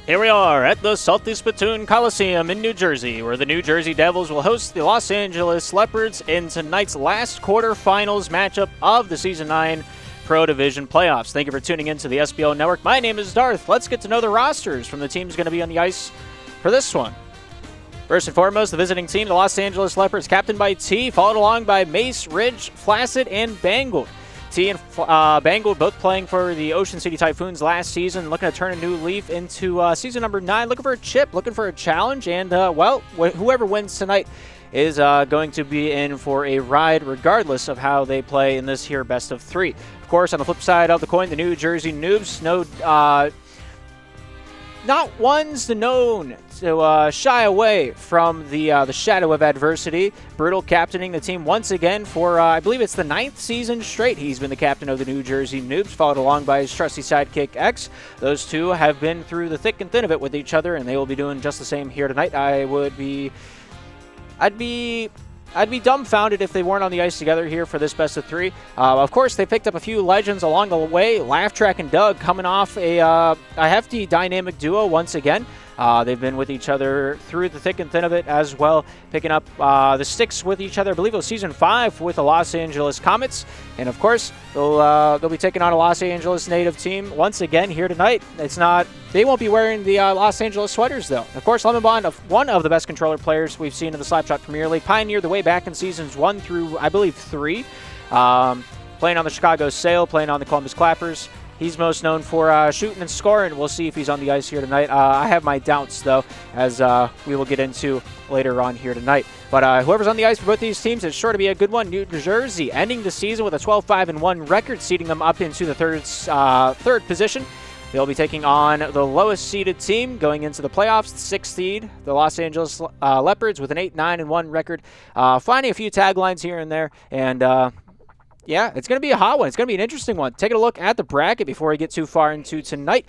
Here we are at the Salty Spittoon Coliseum in New Jersey, where the New Jersey Devils will host the Los Angeles Leopards in tonight's last quarterfinals matchup of the Season 9 Pro Division playoffs. Thank you for tuning in to the SPL Network. My name is Darth. Let's get to know the rosters from the teams going to be on the ice for this one. First and foremost, the visiting team, the Los Angeles Leopards, captained by T, followed along by Mace, Ridge, Flacid, and Bangle. T and Bangle both playing for the Ocean City Typhoons last season, looking to turn a new leaf into season number 9, looking for a chip, looking for a challenge, and, whoever wins tonight is going to be in for a ride regardless of how they play in this here best of 3. Of course, on the flip side of the coin, the New Jersey Noobs, not ones known to shy away from the shadow of adversity. Brutal captaining the team once again for, I believe it's the 9th season straight. He's been the captain of the New Jersey Noobs, followed along by his trusty sidekick X. Those two have been through the thick and thin of it with each other, and they will be doing just the same here tonight. I'd be dumbfounded if they weren't on the ice together here for this best of 3. Of course, they picked up a few legends along the way. Laugh Track and Doug coming off a hefty dynamic duo once again. They've been with each other through the thick and thin of it as well, picking up the sticks with each other. I believe it was Season 5 with the Los Angeles Comets. And, of course, they'll be taking on a Los Angeles native team once again here tonight. They won't be wearing the Los Angeles sweaters, though. Of course, Lemon Bond, one of the best controller players we've seen in the Slapshot Premier League, pioneered the way back in Seasons 1 through, I believe, 3. Playing on the Chicago Sail, playing on the Columbus Clappers. He's most known for shooting and scoring. We'll see if he's on the ice here tonight. I have my doubts, though, as we will get into later on here tonight. But whoever's on the ice for both these teams is sure to be a good one. New Jersey ending the season with a 12-5-1 record, seeding them up into the third position. They'll be taking on the lowest-seeded team going into the playoffs, the 6th seed, the Los Angeles Leopards, with an 8-9-1 record. Finding a few taglines here and there, and yeah, it's going to be a hot one. It's going to be an interesting one. Taking a look at the bracket before we get too far into tonight.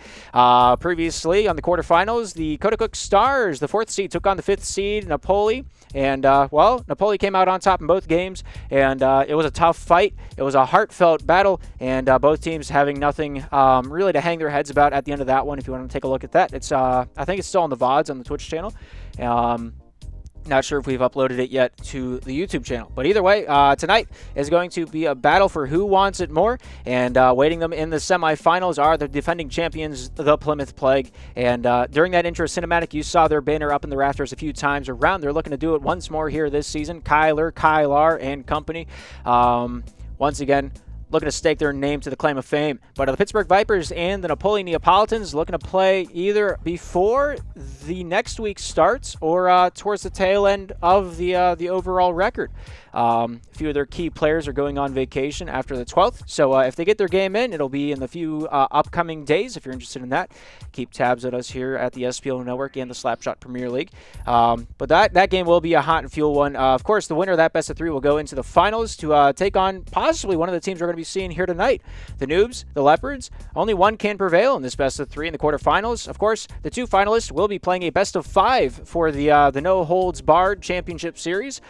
Previously on the quarterfinals, the Kodacook Stars, the 4th seed, took on the 5th seed, Napoli. And, Napoli came out on top in both games, and it was a tough fight. It was a heartfelt battle, and both teams having nothing really to hang their heads about at the end of that one. If you want to take a look at that, it's I think it's still on the VODs on the Twitch channel. Not sure if we've uploaded it yet to the YouTube channel. But either way, tonight is going to be a battle for who wants it more. And waiting them in the semifinals are the defending champions, the Plymouth Plague. And during that intro cinematic, you saw their banner up in the rafters a few times around. They're looking to do it once more here this season. Kylar, and company. Once again, looking to stake their name to the claim of fame. But the Pittsburgh Vipers and the Napoli Neapolitans looking to play either before the next week starts or towards the tail end of the overall record. A few of their key players are going on vacation after the 12th. So if they get their game in, it'll be in the few upcoming days. If you're interested in that, keep tabs at us here at the SPL Network and the Slapshot Premier League. But that game will be a hot and fuel one. Of course, the winner of that best of 3 will go into the finals to take on possibly one of the teams we're going to be seeing here tonight. The Noobs, the Leopards. Only one can prevail in this best of 3 in the quarterfinals. Of course, the 2 finalists will be playing a best of 5 for the No Holds Barred Championship Series.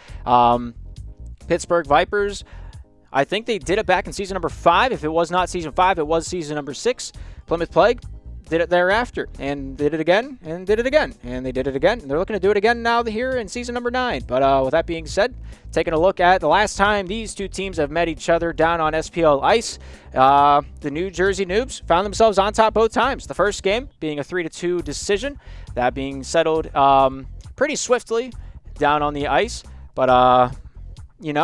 Pittsburgh Vipers, I think they did it back in season number 5. If it was not season 5, it was season number 6. Plymouth Plague did it thereafter and did it again and did it again and they did it again. And they're looking to do it again now here in season number 9. But with that being said, taking a look at the last time these two teams have met each other down on SPL ice, the New Jersey Noobs found themselves on top both times. The first game being a 3-2 decision, that being settled pretty swiftly down on the ice. But it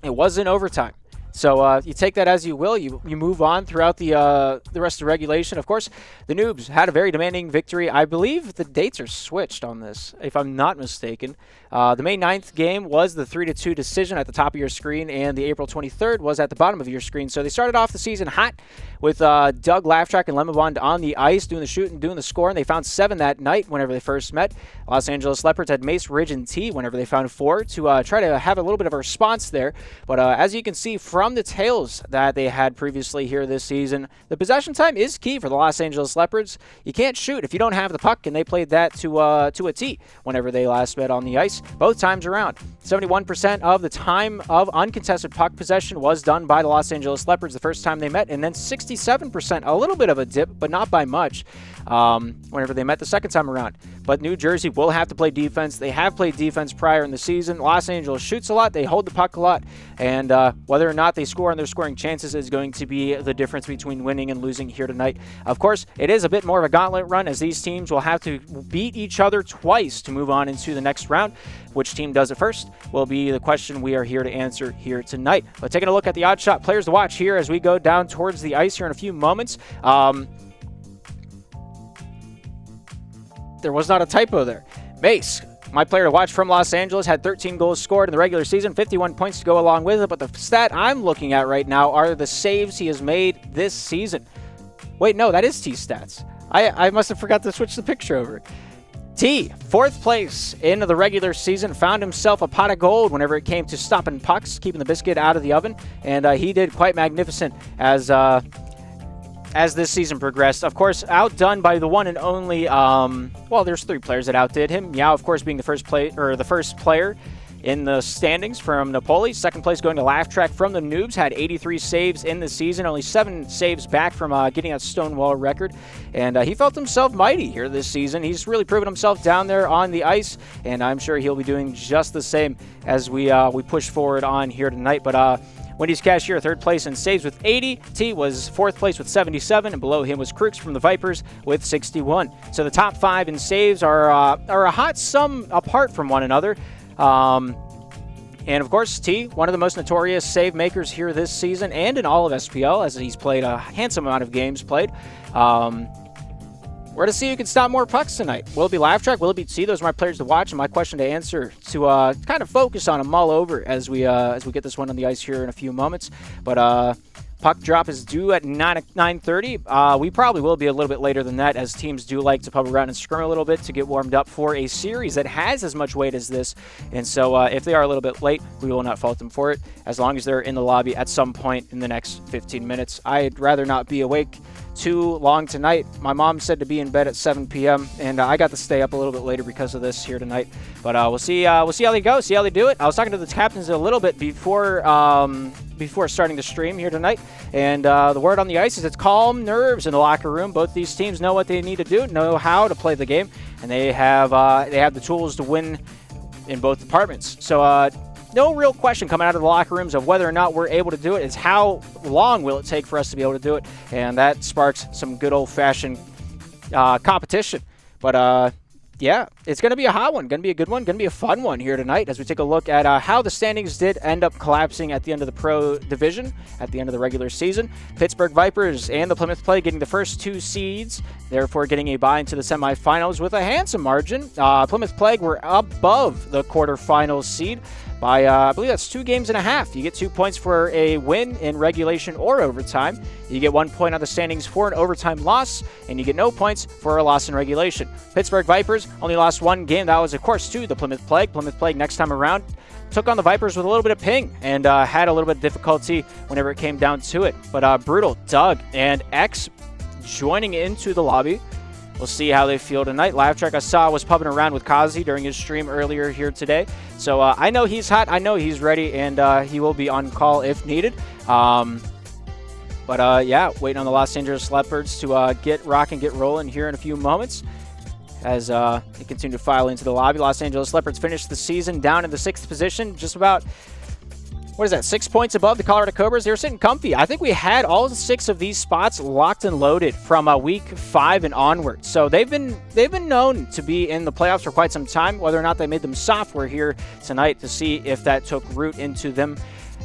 wasn't overtime. So you take that as you will. You move on throughout the rest of regulation. Of course, the Noobs had a very demanding victory. I believe the dates are switched on this, if I'm not mistaken. The May 9th game was the 3-2 decision at the top of your screen, and the April 23rd was at the bottom of your screen. So they started off the season hot with Doug, Laugh Track, and Lemon Bond on the ice, doing the shooting, doing the scoring. They found 7 that night whenever they first met. Los Angeles Leopards had Mace, Ridge, and T whenever they found 4 to try to have a little bit of a response there. But as you can see from from the tails that they had previously here this season. The possession time is key for the Los Angeles Leopards. You can't shoot if you don't have the puck, and they played that to a T whenever they last met on the ice, both times around. 71% of the time of uncontested puck possession was done by the Los Angeles Leopards the first time they met, and then 67%, a little bit of a dip, but not by much, whenever they met the second time around. But New Jersey will have to play defense. They have played defense prior in the season. Los Angeles shoots a lot. They hold the puck a lot. And whether or not they score on their scoring chances is going to be the difference between winning and losing here tonight. Of course, it is a bit more of a gauntlet run, as these teams will have to beat each other twice to move on into the next round. Which team does it first will be the question we are here to answer here tonight. But taking a look at the odd shot players to watch here as we go down towards the ice here in a few moments. There was not a typo there. Mace, my player to watch from Los Angeles, had 13 goals scored in the regular season, 51 points to go along with it. But the stat I'm looking at right now are the saves he has made this season. Wait, no, that is T's stats. I must have forgot to switch the picture over. T, fourth place in the regular season, found himself a pot of gold whenever it came to stopping pucks, keeping the biscuit out of the oven, and he did quite magnificent as this season progressed. Of course, outdone by the one and only, well, there's three players that outdid him. Meow, of course, being the first player in the standings from Napoli. Second place going to Laugh Track from the Noobs, had 83 saves in the season, only 7 saves back from getting that Stonewall record. And he felt himself mighty here this season. He's really proven himself down there on the ice, and I'm sure he'll be doing just the same as we push forward on here tonight. But Wendy's Cashier, third place in saves with 80. T was fourth place with 77, and below him was Crooks from the Vipers with 61. So the top 5 in saves are a hot sum apart from one another. And of course, T, one of the most notorious save makers here this season and in all of SPL, as he's played a handsome amount of games played. We're to see who can stop more pucks tonight. Will it be Laugh Track? Will it be T? Those are my players to watch, and my question to answer to kind of focus on and mull over as we get this one on the ice here in a few moments. But puck drop is due at 9:30. We probably will be a little bit later than that, as teams do like to pub around and scrim a little bit to get warmed up for a series that has as much weight as this. And so if they are a little bit late, we will not fault them for it, as long as they're in the lobby at some point in the next 15 minutes. I'd rather not be awake too long tonight. My mom said to be in bed at 7 p.m. and I got to stay up a little bit later because of this here tonight. But we'll see how they go, see how they do it. I was talking to the captains a little bit before starting the stream here tonight, and the word on the ice is it's calm nerves in the locker room. Both these teams know what they need to do, know how to play the game, and they have the tools to win in both departments. So no real question coming out of the locker rooms of whether or not we're able to do it. It's how long will it take for us to be able to do it, and that sparks some good old-fashioned competition. But yeah, it's going to be a hot one, going to be a good one, going to be a fun one here tonight as we take a look at how the standings did end up collapsing at the end of the Pro Division, at the end of the regular season. Pittsburgh Vipers and the Plymouth Plague getting the first 2 seeds, therefore getting a bye into the semifinals with a handsome margin. Plymouth Plague were above the quarterfinals seed by, I believe that's 2.5 games. You get 2 points for a win in regulation or overtime. You get 1 point on the standings for an overtime loss, and you get no points for a loss in regulation. Pittsburgh Vipers only lost 1 game. That was, of course, to the Plymouth Plague. Plymouth Plague next time around took on the Vipers with a little bit of ping and had a little bit of difficulty whenever it came down to it. But Brutal, Doug, and X joining into the lobby. We'll see how they feel tonight. Laugh Track I saw was pubbing around with Kazi during his stream earlier here today. So I know he's hot. I know he's ready, and he will be on call if needed. But yeah, waiting on the Los Angeles Leopards to get rocking, get rolling here in a few moments as they continue to file into the lobby. Los Angeles Leopards finished the season down in the 6th position, just about, what is that, 6 points above the Colorado Cobras. They were sitting comfy. I think we had all 6 of these spots locked and loaded from week 5 and onward. So they've been known to be in the playoffs for quite some time. Whether or not they made them soft, we're here tonight to see if that took root into them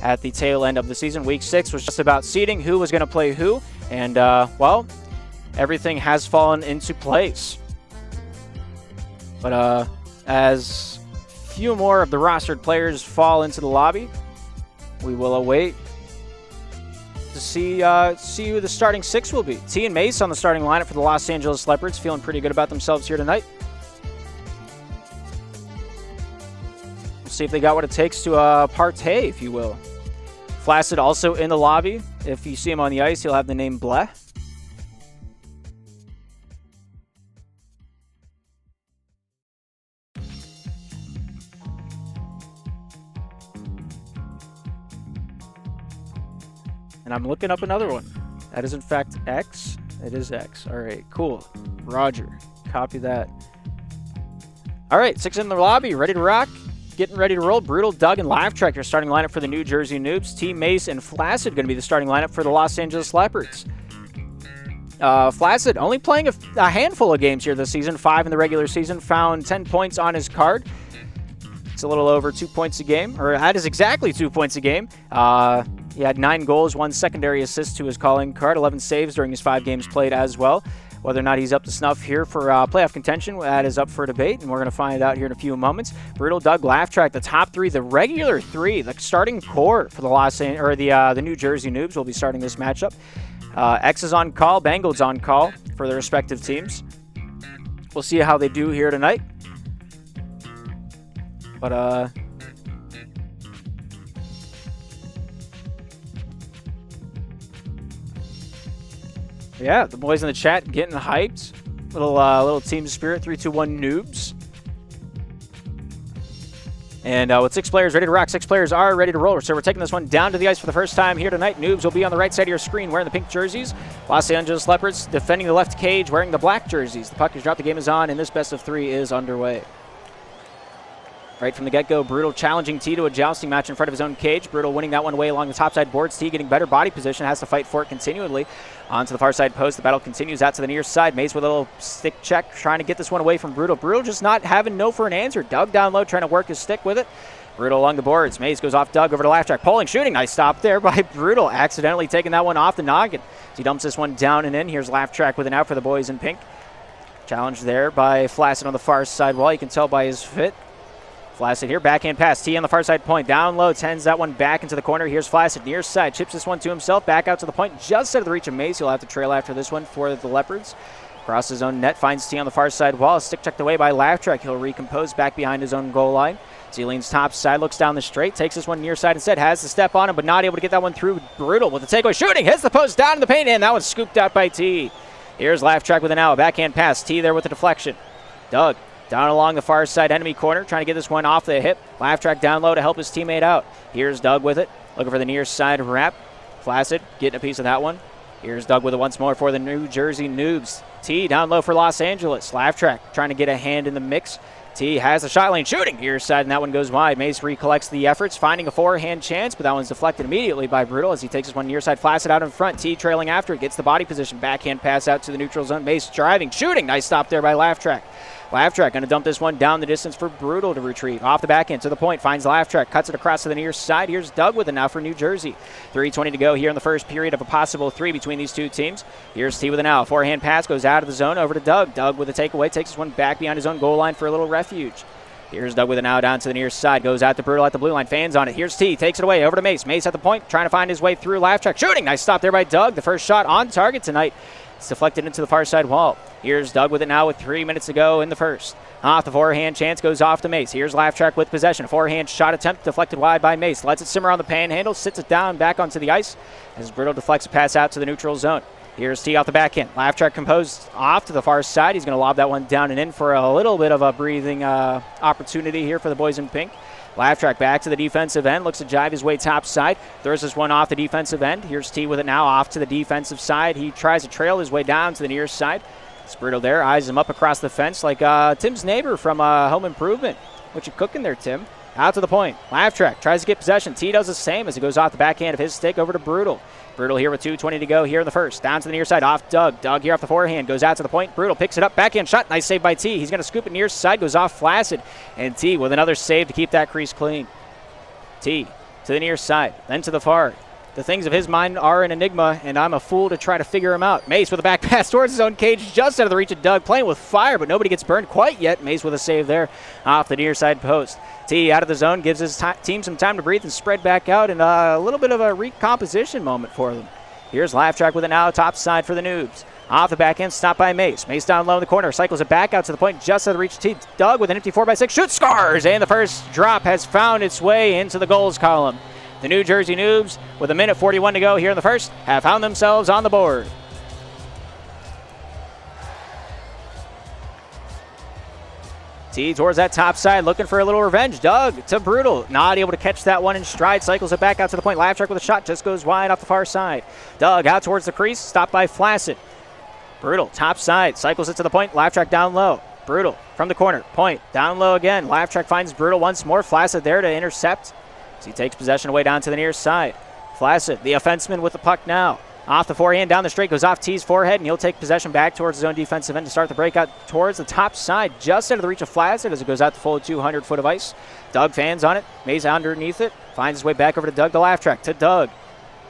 at the tail end of the season. Week 6 was just about seeding who was going to play who, and well, everything has fallen into place. But as few more of the rostered players fall into the lobby, we will await to see who the starting 6 will be. T and Mace on the starting lineup for the Los Angeles Leopards, feeling pretty good about themselves here tonight. We'll see if they got what it takes to partay, if you will. Flaccid also in the lobby. If you see him on the ice, he'll have the name Bleh. And I'm looking up another one. That is in fact X. It is X. All right, cool. Roger. Copy that. All right, 6 in the lobby, ready to rock. Getting ready to roll. Brutal, Doug, and Laugh Track, your starting lineup for the New Jersey Noobs. T, Mace, and Flaccid going to be the starting lineup for the Los Angeles Leopards. Flaccid only playing a handful of games here this season, 5 in the regular season, found 10 points on his card. It's a little over 2 points a game, or that is exactly 2 points a game. He had 9 goals, 1 secondary assist to his calling card, 11 saves during his 5 games played as well. Whether or not he's up to snuff here for playoff contention, that is up for debate, and we're going to find out here in a few moments. Brutal, Doug, Laugh Track, the top 3, the regular 3, the starting core for the New Jersey Noobs will be starting this matchup. X is on call, Bangled's on call for their respective teams. We'll see how they do here tonight. But yeah, the boys in the chat getting hyped. Little team spirit, 3-2-1 Noobs. And with 6 players ready to rock, 6 players are ready to roll. So we're taking this one down to the ice for the first time here tonight. Noobs will be on the right side of your screen wearing the pink jerseys. Los Angeles Leopards defending the left cage wearing the black jerseys. The puck is dropped, the game is on, and this best of 3 is underway. Right from the get-go, Brutal challenging T to a jousting match in front of his own cage. Brutal winning that one away along the top side boards. T getting better body position, has to fight for it continually. Onto the far side post, the battle continues out to the near side. Mace with a little stick check, trying to get this one away from Brutal. Brutal just not having no for an answer. Doug down low, trying to work his stick with it. Brutal along the boards. Mace goes off Doug over to Laugh Track. Polling, shooting. Nice stop there by Brutal. Accidentally taking that one off the noggin. As he dumps this one down and in. Here's Laugh Track with an out for the boys in pink. Challenge there by Flaccid on the far side wall. You can tell by his fit. Flaccid here, backhand pass. T on the far side point. Down low, sends that one back into the corner. Here's Flaccid near side. Chips this one to himself. Back out to the point. Just out of the reach of Mace. He'll have to trail after this one for the Leopards. Across his own net. Finds T on the far side wall. Stick checked away by Laugh Track. He'll recompose back behind his own goal line. He leans top side. Looks down the straight. Takes this one near side instead. Has to step on him, but not able to get that one through. Brutal with the takeaway. Shooting. Hits the post down in the paint. And that one's scooped out by T. Here's Laugh Track with an out. Backhand pass. T there with the deflection. Doug. Down along the far side enemy corner, trying to get this one off the hip. Laugh Track down low to help his teammate out. Here's Doug with it, looking for the near side wrap. Flaccid getting a piece of that one. Here's Doug with it once more for the New Jersey Noobs. T down low for Los Angeles. Laugh Track trying to get a hand in the mix. T has the shot lane shooting. Here's side, and that one goes wide. Mace recollects the efforts, finding a forehand chance, but that one's deflected immediately by Brutal as he takes this one near side. Flaccid out in front. T trailing after it, gets the body position. Backhand pass out to the neutral zone. Mace driving, shooting. Nice stop there by Laugh Track. Laugh Track going to dump this one down the distance for Brutal to retrieve. Off the backhand to the point, finds Laugh Track, cuts it across to the near side. Here's Doug with it now for New Jersey. 3:20 to go here in the first period of a possible 3 between these two teams. Here's T with it now. Forehand pass goes out of the zone over to Doug. Doug with a takeaway, takes this one back behind his own goal line for a little refuge. Here's Doug with it now down to the near side. Goes out to Brutal at the blue line. Fans on it. Here's T. Takes it away over to Mace. Mace at the point. Trying to find his way through. Laugh Track shooting. Nice stop there by Doug. The first shot on target tonight. It's deflected into the far side wall. Here's Doug with it now with 3 minutes to go in the first. Off the forehand chance goes off to Mace. Here's Laugh Track with possession. A forehand shot attempt deflected wide by Mace. Lets it simmer on the panhandle. Sits it down back onto the ice as Brutal deflects a pass out to the neutral zone. Here's T off the backhand. Laugh Track composed off to the far side. He's going to lob that one down and in for a little bit of a breathing opportunity here for the boys in pink. Laugh Track back to the defensive end. Looks to jive his way top side. Throws this one off the defensive end. Here's T with it now off to the defensive side. He tries to trail his way down to the near side. Brutal there. Eyes him up across the fence like Tim's neighbor from Home Improvement. What you cooking there, Tim? Out to the point. Laugh Track tries to get possession. T does the same as it goes off the backhand of his stick over to Brutal. Brutal here with 2:20 to go here in the first. Down to the near side off Doug. Doug here off the forehand. Goes out to the point. Brutal picks it up. Backhand shot. Nice save by T. He's going to scoop it near side. Goes off Flaccid. And T with another save to keep that crease clean. T to the near side. Then to the far. The things of his mind are an enigma, and I'm a fool to try to figure him out. Mace with a back pass towards his own cage, just out of the reach of Doug, playing with fire, but nobody gets burned quite yet. Mace with a save there off the near side post. T out of the zone, gives his team some time to breathe and spread back out, and a little bit of a recomposition moment for them. Here's Laugh Track with it now, top side for the Noobs. Off the back end, stopped by Mace. Mace down low in the corner, cycles it back out to the point, just out of the reach of T. Doug with an empty 4x6, shoots, scores, and the first drop has found its way into the goals column. The New Jersey Noobs, with a minute 41 to go here in the first, have found themselves on the board. T towards that top side, looking for a little revenge. Doug to Brutal, not able to catch that one in stride. Cycles it back out to the point. Laugh Track with a shot, just goes wide off the far side. Doug out towards the crease, stopped by Flaccid. Brutal, top side, cycles it to the point. Laugh Track down low. Brutal from the corner, point, down low again. Laugh Track finds Brutal once more. Flaccid there to intercept as he takes possession away down to the near side. Flaccid, the offenseman with the puck now. Off the forehand, down the straight, goes off T's forehead, and he'll take possession back towards his own defensive end to start the breakout towards the top side, just out of the reach of Flaccid as it goes out the full 200 foot of ice. Doug fans on it, Mace underneath it, finds his way back over to Doug, the Laugh Track, to Doug.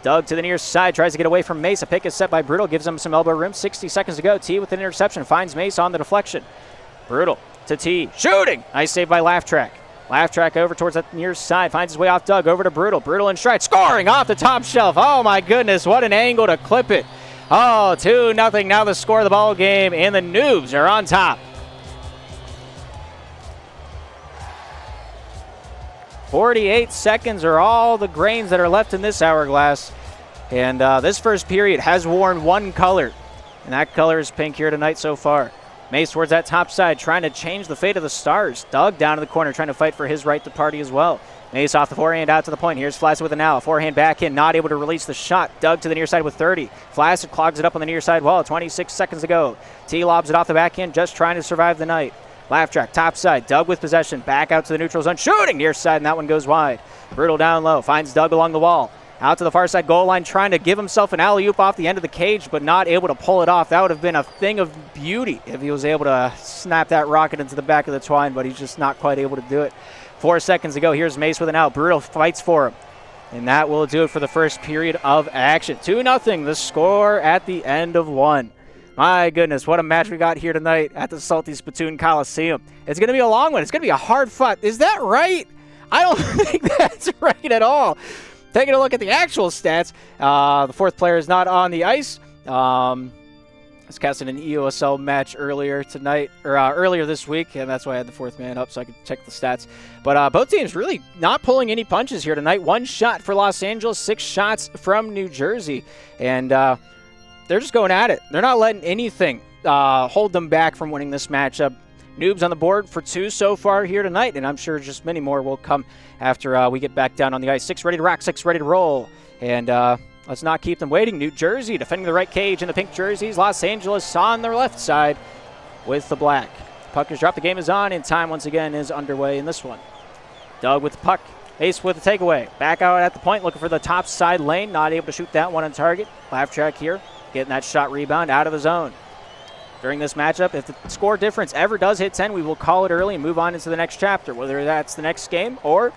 Doug to the near side, tries to get away from Mace. A pick is set by Brutal, gives him some elbow room. 60 seconds to go. T with an interception, finds Mace on the deflection. Brutal to T, shooting! Nice save by Laugh Track. Laugh Track over towards that near side, finds his way off Doug, over to Brutal. Brutal in stride, scoring off the top shelf. Oh my goodness, what an angle to clip it. Oh, 2-0 now the score of the ball game, and the Noobs are on top. 48 seconds are all the grains that are left in this hourglass. And this first period has worn one color, and that color is pink here tonight so far. Mace towards that top side, trying to change the fate of the Stars. Doug down in the corner, trying to fight for his right to party as well. Mace off the forehand out to the point. Here's Flaccid with an now. Forehand back in, not able to release the shot. Doug to the near side with 30. Flaccid clogs it up on the near side wall. 26 seconds to go. T lobs it off the back end, just trying to survive the night. Laugh Track, top side. Doug with possession. Back out to the neutral zone. Shooting near side, and that one goes wide. Brutal down low. Finds Doug along the wall. Out to the far side goal line, trying to give himself an alley-oop off the end of the cage, but not able to pull it off. That would have been a thing of beauty if he was able to snap that rocket into the back of the twine, but he's just not quite able to do it. 4 seconds to go. Here's Mace with an out. Brutal fights for him. And that will do it for the first period of action. 2-0, the score at the end of one. My goodness, what a match we got here tonight at the Salty Spittoon Coliseum. It's going to be a long one. It's going to be a hard fought. Is that right? I don't think that's right at all. Taking a look at the actual stats, the fourth player is not on the ice. I was casting an EOSL match earlier tonight, or earlier this week, and that's why I had the fourth man up so I could check the stats. But both teams really not pulling any punches here tonight. 1 shot for Los Angeles, 6 shots from New Jersey, and they're just going at it. They're not letting anything hold them back from winning this matchup. Noobs on the board for 2 so far here tonight, and I'm sure just many more will come after we get back down on the ice. 6 ready to rock, 6 ready to roll, and let's not keep them waiting. New Jersey defending the right cage in the pink jerseys. Los Angeles on their left side with the black. Puck is dropped, the game is on, and time once again is underway in this one. Doug with the puck, Ace with the takeaway. Back out at the point, looking for the top side lane, not able to shoot that one on target. Laugh Track here, getting that shot rebound out of the zone. During this matchup, if the score difference ever does hit 10, we will call it early and move on into the next chapter, whether that's the next game or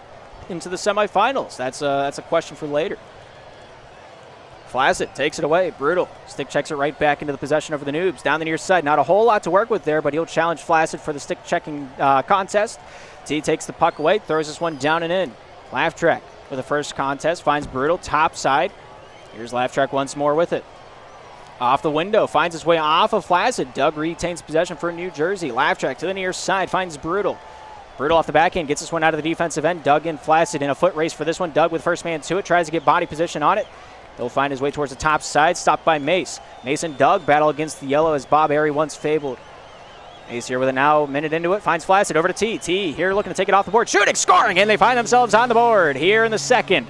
into the semifinals. That's a question for later. Flaccid takes it away. Brutal. Stick checks it right back into the possession over the Noobs. Down the near side. Not a whole lot to work with there, but he'll challenge Flaccid for the stick checking contest. T takes the puck away, throws this one down and in. Laugh Track with the first contest. Finds Brutal top side. Here's Laugh Track once more with it. Off the window, finds his way off of Flaccid. Doug retains possession for New Jersey. Laugh Track to the near side, finds Brutal. Brutal off the back end, gets this one out of the defensive end. Doug and Flaccid in a foot race for this one. Doug with first man to it, tries to get body position on it. He'll find his way towards the top side, stopped by Mace. Mace and Doug battle against the yellow as Bob Airy once fabled. Mace here with it now, minute into it, finds Flaccid over to T. T here looking to take it off the board, shooting, scoring, and they find themselves on the board here in the second.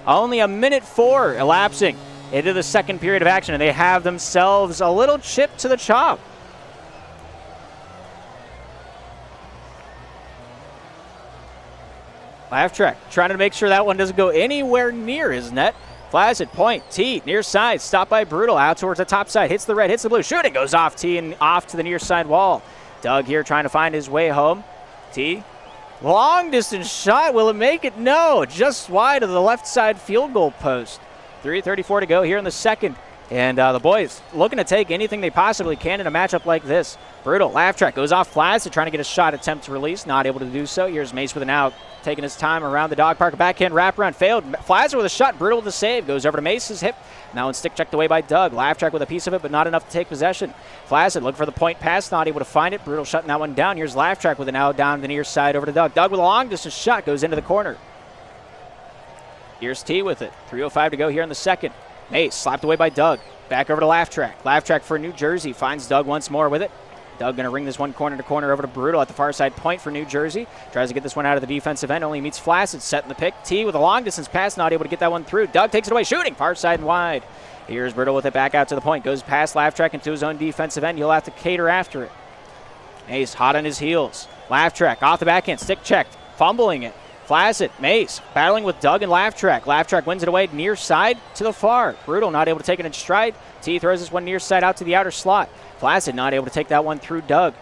Only a minute 4 elapsing into the second period of action, and they have themselves a little chip to the chop. Laugh Track trying to make sure that one doesn't go anywhere near his net. Flaccid, point, T, near side, stopped by Brutal, out towards the top side, hits the red, hits the blue, shooting, goes off T and off to the near side wall. Doug here trying to find his way home. T, long distance shot, will it make it? No, just wide of the left side field goal post. 3:34 to go here in the second. And the boys looking to take anything they possibly can in a matchup like this. Brutal, Laugh Track goes off Flaccid, trying to get a shot attempt to release, not able to do so. Here's Mace with an out, taking his time around the dog park. Backhand wraparound failed. Flaccid with a shot, Brutal with the save, goes over to Mace's hip. Now it's stick checked away by Doug. Laugh Track with a piece of it, but not enough to take possession. Flaccid looking for the point pass, not able to find it. Brutal shutting that one down. Here's Laugh Track with an out down the near side over to Doug. Doug with a long distance shot, goes into the corner. Here's T with it. 3:05 to go here in the second. Mace slapped away by Doug. Back over to Laugh Track. Laugh Track for New Jersey. Finds Doug once more with it. Doug going to ring this one corner to corner over to Brutal at the far side point for New Jersey. Tries to get this one out of the defensive end. Only meets Flaccid. Set in the pick. T with a long distance pass. Not able to get that one through. Doug takes it away. Shooting. Far side and wide. Here's Brutal with it back out to the point. Goes past Laugh Track into his own defensive end. He'll have to cater after it. Mace hot on his heels. Laugh Track off the backhand. Stick checked. Fumbling it. Flaccid. Mace battling with Doug and Laugh Track. Laugh Track wins it away near side to the far. Brutal not able to take it in stride. T throws this one near side out to the outer slot. Flaccid not able to take that one through Doug.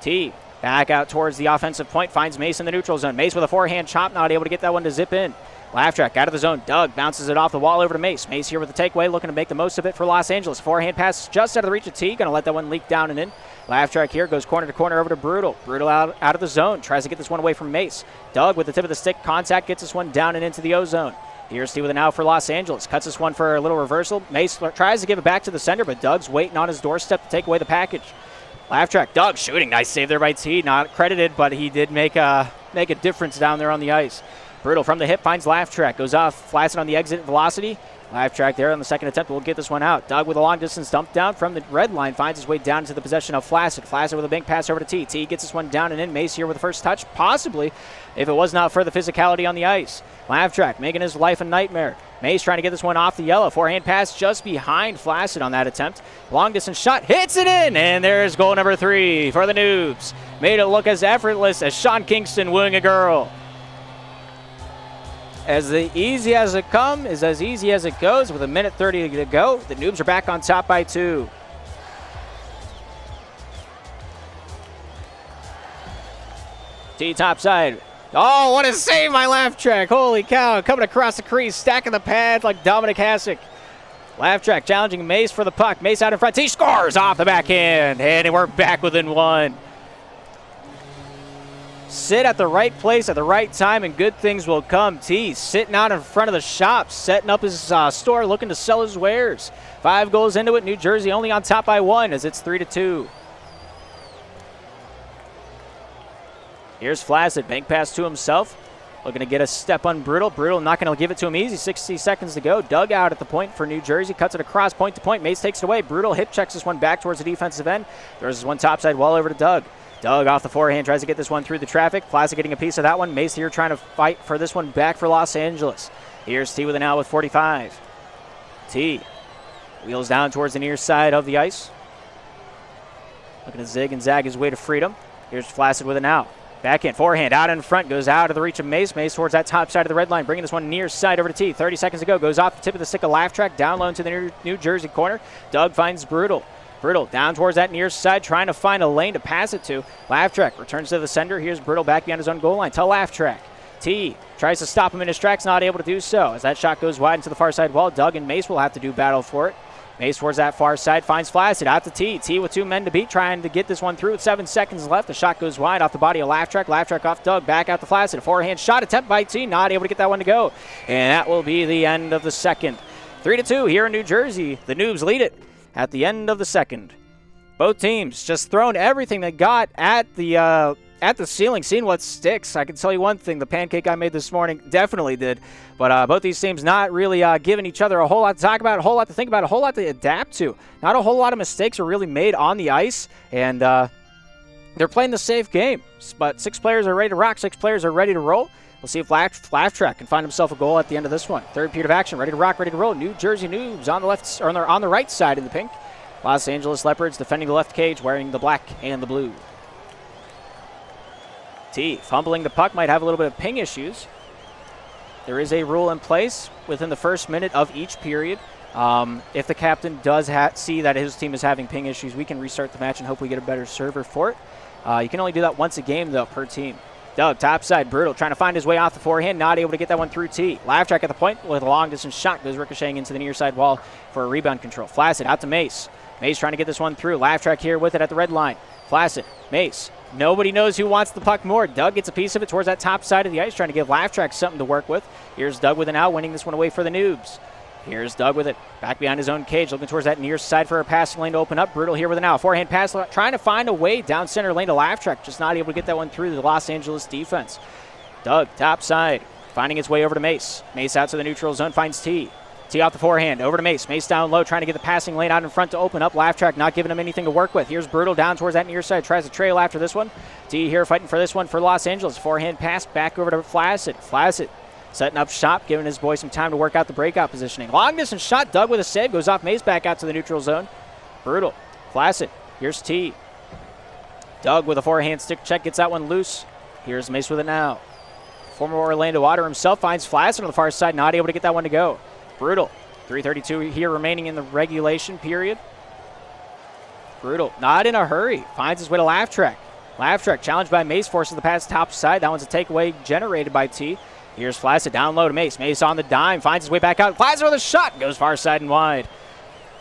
T back out towards the offensive point. Finds Mace in the neutral zone. Mace with a forehand chop. Not able to get that one to zip in. Laugh Track out of the zone. Doug bounces it off the wall over to Mace. Mace here with the takeaway, looking to make the most of it for Los Angeles. Forehand pass just out of the reach of T. Going to let that one leak down and in. Laugh Track here goes corner to corner over to Brutal. Brutal out of the zone. Tries to get this one away from Mace. Doug with the tip of the stick. Contact gets this one down and into the O-zone. Here's T with an out for Los Angeles. Cuts this one for a little reversal. Mace tries to give it back to the center, but Doug's waiting on his doorstep to take away the package. Laugh Track. Doug shooting. Nice save there by T. Not credited, but he did make a difference down there on the ice. Brutal from the hip finds Laugh Track. Goes off. Flaccid on the exit velocity. Laugh Track there on the second attempt will get this one out. Doug with a long distance dump down from the red line finds his way down into the possession of Flaccid. Flaccid with a bank pass over to T. T gets this one down and in. Mace here with the first touch, possibly, if it was not for the physicality on the ice. Laugh Track making his life a nightmare. Mace trying to get this one off the yellow. Forehand pass just behind Flaccid on that attempt. Long distance shot hits it in, and there's goal number 3 for the Noobs. Made it look as effortless as Sean Kingston wooing a girl. As easy as it comes is as easy as it goes. With 1:30 to go, the Noobs are back on top by 2. T top side. Oh, what a save by Laugh Track. Holy cow. Coming across the crease, stacking the pad like Dominic Hasek. Laugh Track challenging Mace for the puck. Mace out in front. T scores off the backhand. And we're back within 1. Sit at the right place at the right time and good things will come. T sitting out in front of the shop, setting up his store, looking to sell his wares. 5 goals into it. New Jersey only on top by 1 as it's 3-2. Here's Flaccid. Bank pass to himself. Looking to get a step on Brutal. Brutal not going to give it to him easy. 60 seconds to go. Doug out at the point for New Jersey. Cuts it across point to point. Mace takes it away. Brutal hip checks this one back towards the defensive end. Throws this one topside wall over to Doug. Doug off the forehand, tries to get this one through the traffic. Flaccid getting a piece of that one. Mace here trying to fight for this one back for Los Angeles. Here's T with an out with 45. T wheels down towards the near side of the ice. Looking to zig and zag his way to freedom. Here's Flaccid with an out. Backhand, forehand, out in front, goes out of the reach of Mace. Mace towards that top side of the red line, bringing this one near side over to T. 30 seconds to go, goes off the tip of the stick of Laugh Track, down low into the New Jersey corner. Doug finds Brutal. Brutal down towards that near side, trying to find a lane to pass it to. Laugh Track returns to the sender. Here's Brutal back behind his own goal line to Laugh Track. T tries to stop him in his tracks, not able to do so. As that shot goes wide into the far side wall, Doug and Mace will have to do battle for it. Mace towards that far side, finds Flaccid out to T. T with 2 men to beat, trying to get this one through with 7 seconds left. The shot goes wide off the body of Laugh Track. Laugh Track off Doug, back out to Flaccid. A forehand shot attempt by T, not able to get that one to go. And that will be the end of the second. 3-2 here in New Jersey. The Noobs lead it at the end of the second. Both teams just thrown everything they got at the ceiling, seeing what sticks. I can tell you one thing, the pancake I made this morning definitely did. But both these teams not really giving each other a whole lot to talk about, a whole lot to think about, a whole lot to adapt to. Not a whole lot of mistakes are really made on the ice, and they're playing the safe game. But 6 players are ready to rock, 6 players are ready to roll. We'll see if Laugh Track can find himself a goal at the end of this one. Third period of action, ready to rock, ready to roll. New Jersey Noobs on the left, or on the right side in the pink. Los Angeles Leopards defending the left cage, wearing the black and the blue. T fumbling the puck, might have a little bit of ping issues. There is a rule in place within the first minute of each period. If the captain does see that his team is having ping issues, we can restart the match and hope we get a better server for it. You can only do that once a game, though, per team. Doug, topside, Brutal, trying to find his way off the forehand, not able to get that one through T. Laugh Track at the point with a long-distance shot, goes ricocheting into the near side wall for a rebound control. Flaccid out to Mace. Mace trying to get this one through. Laugh Track here with it at the red line. Flaccid, Mace. Nobody knows who wants the puck more. Doug gets a piece of it towards that top side of the ice, trying to give Laugh Track something to work with. Here's Doug with an out, winning this one away for the Noobs. Here's Doug with it, back behind his own cage, looking towards that near side for a passing lane to open up. Brutal here with an out. Forehand pass, trying to find a way down center lane to Laugh Track, just not able to get that one through the Los Angeles defense. Doug, top side. finding its way over to Mace. Mace out to the neutral zone, finds T. T off the forehand, over to Mace. Mace down low, trying to get the passing lane out in front to open up. Laugh Track not giving him anything to work with. Here's Brutal down towards that near side, tries to trail after this one. T here fighting for this one for Los Angeles. Forehand pass back over to Flaccid. Flaccid setting up shop, giving his boy some time to work out the breakout positioning. Long distance shot, Doug with a save, goes off Mace back out to the neutral zone. Brutal, Flaccid, here's T. Doug with a forehand stick check, gets that one loose. Here's Mace with it now. Former Orlando Otter himself finds Flaccid on the far side, not able to get that one to go. Brutal. 3:32 here remaining in the regulation period. Brutal. Not in a hurry. Finds his way to Laugh Track. Laugh Track challenged by Mace, forces the pass top side. That one's a takeaway generated by T. Here's Flaccid down low to Mace. Mace on the dime. Finds his way back out. Flaccid with a shot. Goes far side and wide.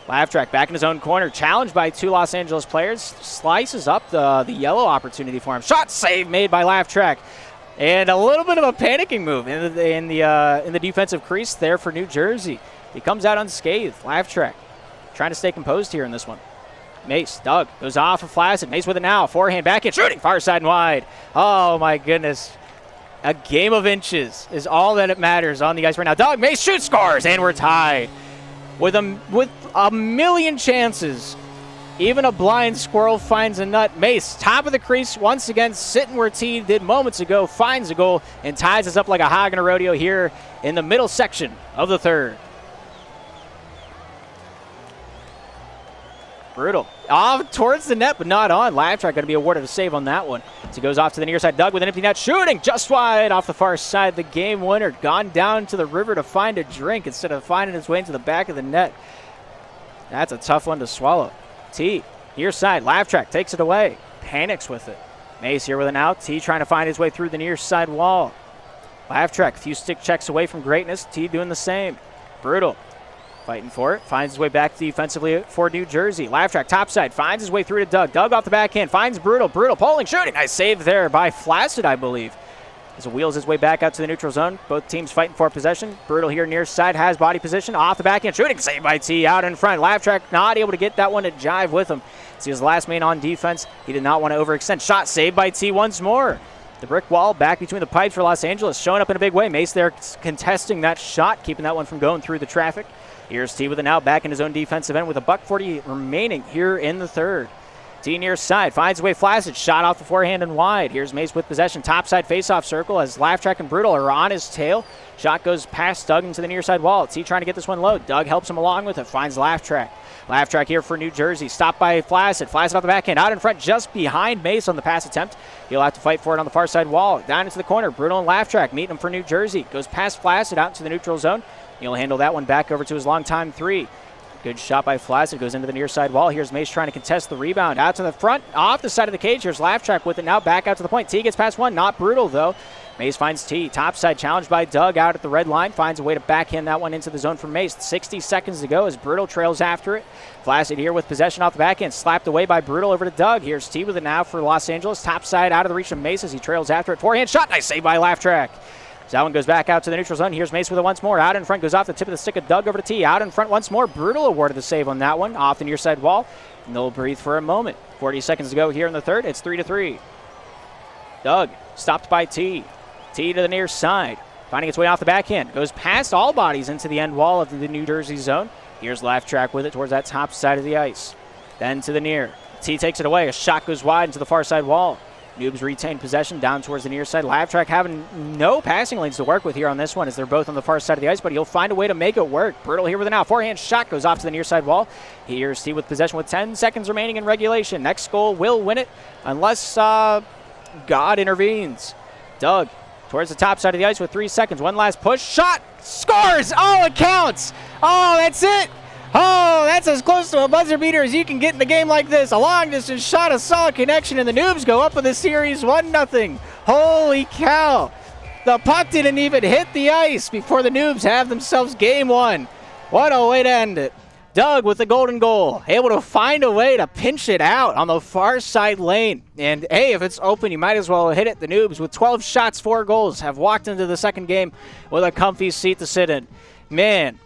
Laugh Track back in his own corner. Challenged by two Los Angeles players. Slices up the yellow opportunity for him. Shot save made by Laugh Track. And a little bit of a panicking move in the defensive crease there for New Jersey. He comes out unscathed. Laugh Track trying to stay composed here in this one. Mace, Doug, goes off of Flaccid. Mace with it now. Forehand back in, shooting far side and wide. Oh my goodness. A game of inches is all that it matters on the ice right now. Doug, Mace shoots, scores, and we're tied. With a million chances, even a blind squirrel finds a nut. Mace, top of the crease, once again, sitting where T did moments ago, finds a goal and ties us up like a hog in a rodeo here in the middle section of the third. Brutal. Off towards the net, but not on. Laugh Track going to be awarded a save on that one. So he goes off to the near side. Doug with an empty net, shooting just wide off the far side. The game winner gone down to the river to find a drink instead of finding his way into the back of the net. That's a tough one to swallow. T, near side. Laugh Track takes it away. Panics with it. Mace here with an out. T trying to find his way through the near side wall. Laugh Track, a few stick checks away from greatness. T doing the same. Brutal. Fighting for it. Finds his way back defensively for New Jersey. Laugh Track topside. Finds his way through to Doug. Doug off the backhand. Finds Brutal. Brutal pulling, shooting. Nice save there by Flaccid, I believe. As he wheels his way back out to the neutral zone. Both teams fighting for possession. Brutal here near side. Has body position. Off the backhand. Shooting. Saved by T out in front. Laugh Track not able to get that one to jive with him. As he was the last man on defense. He did not want to overextend. Shot saved by T once more. The brick wall back between the pipes for Los Angeles. Showing up in a big way. Mace there contesting that shot. Keeping that one from going through the traffic. Here's T with it now, back in his own defensive end with a $1:40 remaining here in the third. T near side, finds his way Flaccid, shot off the forehand and wide. Here's Mace with possession, topside face-off circle as Laugh Track and Brutal are on his tail. Shot goes past Doug into the near side wall. T trying to get this one low. Doug helps him along with it, finds Laugh Track. Laugh Track here for New Jersey, stopped by Flaccid. Flaccid off the backhand, out in front, just behind Mace on the pass attempt. He'll have to fight for it on the far side wall. Down into the corner, Brutal and Laugh Track meeting him for New Jersey. Goes past Flaccid out into the neutral zone. He'll handle that one back over to his longtime three. Good shot by Flaccid. Goes into the near side wall. Here's Mace trying to contest the rebound. Out to the front, off the side of the cage. Here's Laugh Track with it now. Back out to the point. T gets past one. Not Brutal, though. Mace finds T. Topside challenged by Doug out at the red line. Finds a way to backhand that one into the zone for Mace. 60 seconds to go as Brutal trails after it. Flaccid here with possession off the backhand. Slapped away by Brutal over to Doug. Here's T with it now for Los Angeles. Topside out of the reach of Mace as he trails after it. Forehand shot. Nice save by Laugh Track. So that one goes back out to the neutral zone. Here's Mace with it once more. Out in front, goes off the tip of the stick of Doug over to T. Out in front once more. Brutal awarded the save on that one. Off the near side wall. And they'll breathe for a moment. 40 seconds to go here in the third. It's 3-3. Doug stopped by T. T to the near side. Finding its way off the backhand. Goes past all bodies into the end wall of the New Jersey zone. Here's Laugh Track with it towards that top side of the ice. Then to the near. T takes it away. A shot goes wide into the far side wall. Noobs retain possession down towards the near side. Laugh Track having no passing lanes to work with here on this one as they're both on the far side of the ice, but he'll find a way to make it work. Brutal here with it now. Forehand shot goes off to the near side wall. Here's T with possession with 10 seconds remaining in regulation. Next goal will win it unless God intervenes. Doug towards the top side of the ice with 3 seconds. One last push. Shot. Scores. Oh, it counts. Oh, that's it. Oh, that's as close to a buzzer beater as you can get in a game like this. A long distance shot, a solid connection, and the Noobs go up with the series 1-0. Holy cow. The puck didn't even hit the ice before the Noobs have themselves game one. What a way to end it. Doug with the golden goal, able to find a way to pinch it out on the far side lane. And hey, if it's open, you might as well hit it. The Noobs with 12 shots, 4 goals, have walked into the second game with a comfy seat to sit in. Man,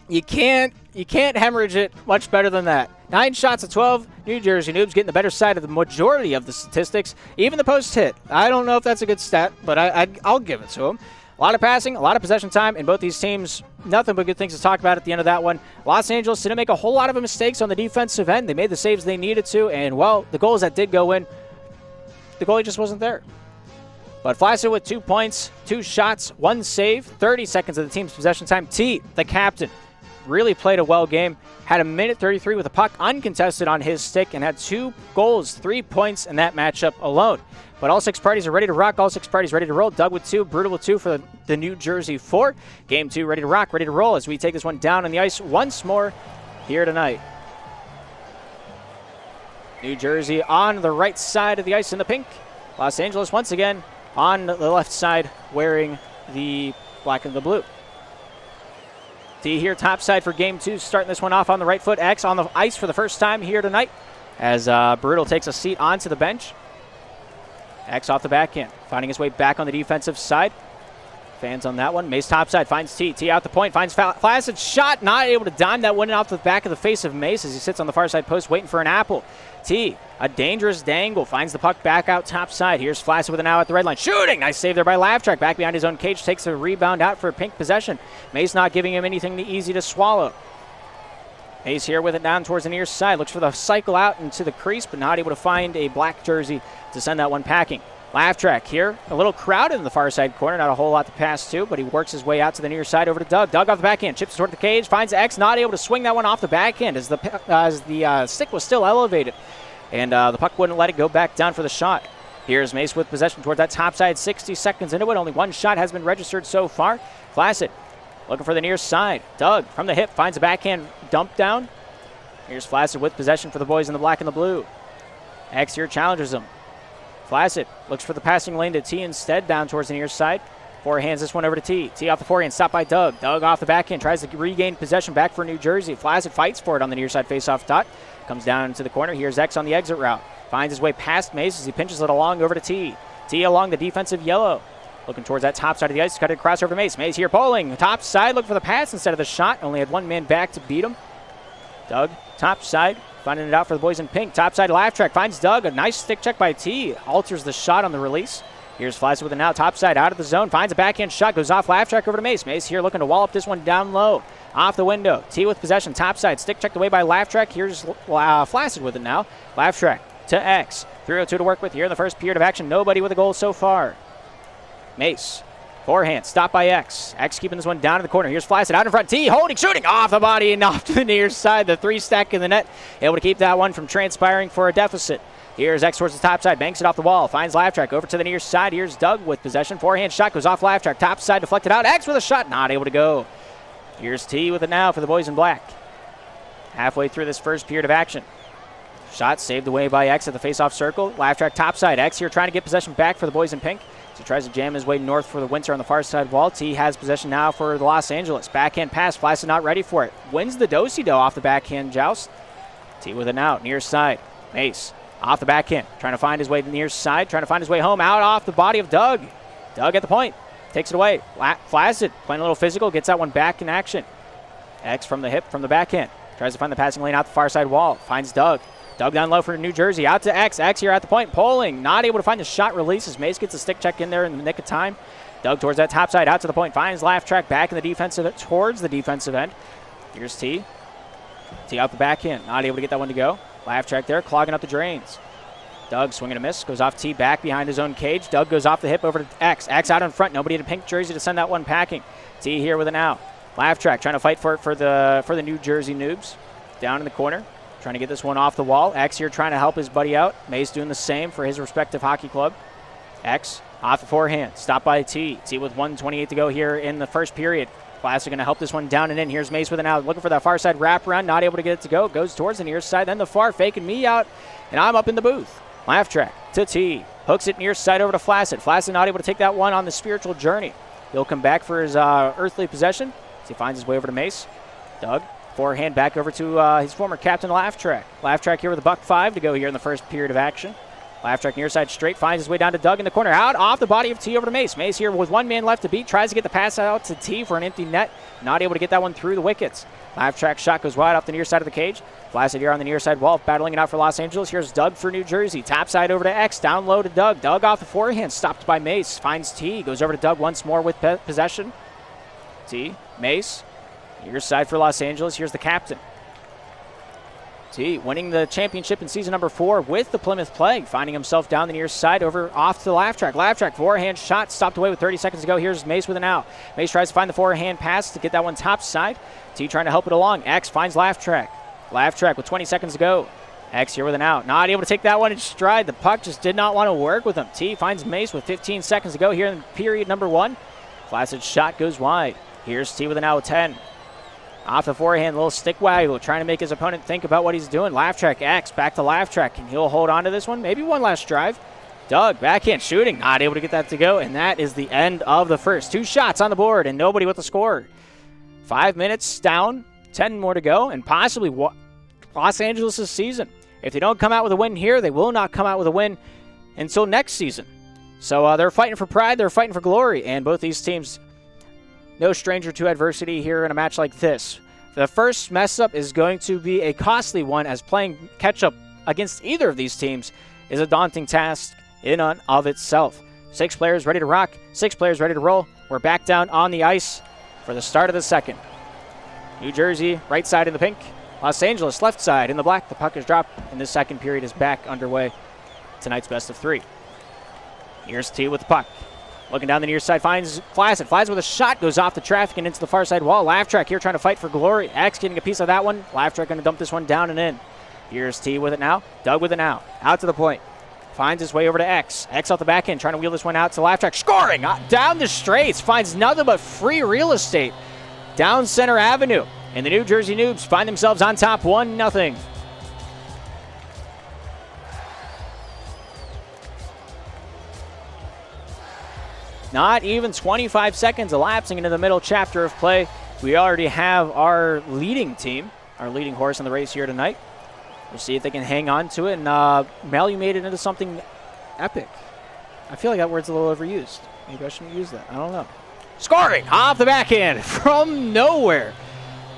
you can't hemorrhage it much better than that. 9 shots of 12. New Jersey Noobs getting the better side of the majority of the statistics, even the post hit. I don't know if that's a good stat, but I'll give it to them. lot of passing, a lot of possession time, and both these teams, nothing but good things to talk about at the end of that one. Los Angeles didn't make a whole lot of mistakes on the defensive end. They made the saves they needed to, and, well, the goals that did go in, the goalie just wasn't there. But Flaccid with 2 points, 2 shots, 1 save, 30 seconds of the team's possession time. T, the captain, really played a well game. Had a minute 33 with the puck uncontested on his stick and had 2 goals, 3 points in that matchup alone. But all 6 parties are ready to rock, all 6 parties ready to roll. Doug with 2, Brutal with 2 for the New Jersey 4. Game 2 ready to rock, ready to roll as we take this one down on the ice once more here tonight. New Jersey on the right side of the ice in the pink. Los Angeles once again on the left side wearing the black and the blue. T here topside for game 2, starting this one off on the right foot. X on the ice for the first time here tonight as Brutal takes a seat onto the bench. X off the backhand, finding his way back on the defensive side. Fans on that one. Mace topside finds T. T out the point, finds Flaccid. Shot, not able to dime that one off the back of the face of Mace as he sits on the far side post waiting for an apple. T, a dangerous dangle, finds the puck back out top side. Here's Flaccid with an out at the red line. Shooting! Nice save there by Laugh-Track. Back behind his own cage, takes the rebound out for a pink possession. Mace not giving him anything easy to swallow. Mace here with it down towards the near side. Looks for the cycle out into the crease, but not able to find a black jersey to send that one packing. Laugh-Track here, a little crowded in the far side corner. Not a whole lot to pass to, but he works his way out to the near side over to Doug. Doug off the backhand, chips toward the cage, finds X, not able to swing that one off the backhand as the stick was still elevated. And the puck wouldn't let it go back down for the shot. Here's Mace with possession towards that top side, 60 seconds into it. Only 1 shot has been registered so far. Flaccid looking for the near side. Doug from the hip finds a backhand dump down. Here's Flaccid with possession for the boys in the black and the blue. X here challenges him. Flaccid looks for the passing lane to T instead, down towards the near side. Forehands this one over to T. T off the forehand, stopped by Doug. Doug off the backhand, tries to regain possession back for New Jersey. Flaccid fights for it on the near side faceoff dot. Comes down into the corner. Here's X on the exit route. Finds his way past Mace as he pinches it along over to T. T along the defensive yellow. Looking towards that top side of the ice. Cut it across over to Mace. Mace here pulling. Top side, looking for the pass instead of the shot. Only had 1 man back to beat him. Doug, top side, finding it out for the boys in pink. Top side Laugh-Track finds Doug. A nice stick check by T. Alters the shot on the release. Here's Flaccid with it now. Top side out of the zone. Finds a backhand shot. Goes off Laugh-Track over to Mace. Mace here looking to wallop this one down low. Off the window. T with possession. Top side. Stick checked away by Laugh-Track. Here's Flaccid with it now. Laugh-Track to X. 3:02 to work with here in the first period of action. Nobody with a goal so far. Mace. Forehand. Stopped by X. X keeping this one down in the corner. Here's Flaccid out in front. T holding, shooting off the body and off to the near side. The 3 stack in the net. Able to keep that one from transpiring for a deficit. Here's X towards the top side, banks it off the wall, finds Laugh-Track over to the near side. Here's Doug with possession, forehand shot goes off Laugh-Track, top side deflected out. X with a shot, not able to go. Here's T with it now for the boys in black. Halfway through this first period of action. Shot saved away by X at the face-off circle. Laugh-Track top side, X here trying to get possession back for the boys in pink. So he tries to jam his way north for the Winter on the far side wall. T has possession now for the Los Angeles. Backhand pass, Flaccid not ready for it. Wins the do-si-do off the backhand joust. T with it now, near side. Mace. Off the backhand, trying to find his way near side, trying to find his way home, out off the body of Doug. Doug at the point, takes it away. Flaccid, playing a little physical, gets that one back in action. X from the hip, from the backhand. Tries to find the passing lane out the far side wall, finds Doug. Doug down low for New Jersey, out to X. X here at the point, pulling, not able to find the shot releases. Mace gets a stick check in there in the nick of time. Doug towards that top side, out to the point, finds Laugh-Track back in the defensive, towards the defensive end. Here's T. T out the backhand, not able to get that one to go. Laugh-Track there, clogging up the drains. Doug swinging a miss, goes off T back behind his own cage. Doug goes off the hip over to X. X out in front, nobody in a pink jersey to send that one packing. T here with it now. Laugh-Track trying to fight for it for the New Jersey Noobs. Down in the corner, trying to get this one off the wall. X here trying to help his buddy out. Mace doing the same for his respective hockey club. X off the forehand, stopped by T. T with 1:28 to go here in the first period. Flaccid going to help this one down and in. Here's Mace with it now, looking for that far side wraparound, not able to get it to go. Goes towards the near side, then the far, faking me out, and I'm up in the booth. Laugh-Track to T. Hooks it near side over to Flaccid. Flaccid not able to take that one on the spiritual journey. He'll come back for his earthly possession as he finds his way over to Mace. Doug, forehand back over to his former captain, Laugh-Track. Laugh-Track here with a $1.05 to go here in the first period of action. Laugh track near side straight, finds his way down to Doug in the corner. Out off the body of T over to Mace. Mace here with one man left to beat. Tries to get the pass out to T for an empty net. Not able to get that one through the wickets. Laugh track shot goes wide off the near side of the cage. Flaccid here on the near side wall, battling it out for Los Angeles. Here's Doug for New Jersey. Top side over to X. Down low to Doug. Doug off the forehand. Stopped by Mace. Finds T. Goes over to Doug once more with possession. T. Mace. Near side for Los Angeles. Here's the captain. T winning the championship in season number 4 with the Plymouth Plague, finding himself down the near side over off to the Laugh track. Laugh track forehand shot stopped away with 30 seconds to go. Here's Mace with an out. Mace tries to find the forehand pass to get that one top side. T trying to help it along. X finds Laugh track. Laugh track with 20 seconds to go. X here with an out. Not able to take that one in stride. The puck just did not want to work with him. T finds Mace with 15 seconds to go here in period number 1. Flaccid shot goes wide. Here's T with an out with 10. Off the forehand, little stick waggle, trying to make his opponent think about what he's doing. Laugh track X, back to Laugh track, and he'll hold on to this one. Maybe one last drive. Doug, backhand shooting, not able to get that to go, and that is the end of the first. 2 shots on the board, and nobody with a score. 5 minutes down, 10 more to go, and possibly Los Angeles' season. If they don't come out with a win here, they will not come out with a win until next season. So they're fighting for pride, they're fighting for glory, and both these teams no stranger to adversity here in a match like this. The first mess up is going to be a costly one, as playing catch up against either of these teams is a daunting task in and of itself. 6 players ready to rock, 6 players ready to roll. We're back down on the ice for the start of the second. New Jersey right side in the pink, Los Angeles left side in the black. The puck is dropped, and this second period is back underway. Tonight's best of 3. Here's T with the puck. Looking down the near side, finds Flaccid. Flies with a shot, goes off the traffic and into the far side wall. Laugh track here trying to fight for glory. X getting a piece of that one. Laugh track going to dump this one down and in. Here's T with it now. Doug with it now. Out to the point. Finds his way over to X. X off the back end, trying to wheel this one out to Laugh track. Scoring! Down the straights. Finds nothing but free real estate down Center Avenue. And the New Jersey Noobs find themselves on top 1-0. Not even 25 seconds elapsing into the middle chapter of play. We already have our leading team, our leading horse in the race here tonight. We'll see if they can hang on to it and malumate it into something epic. I feel like that word's a little overused. Maybe I shouldn't use that. I don't know. Scoring off the backhand from nowhere.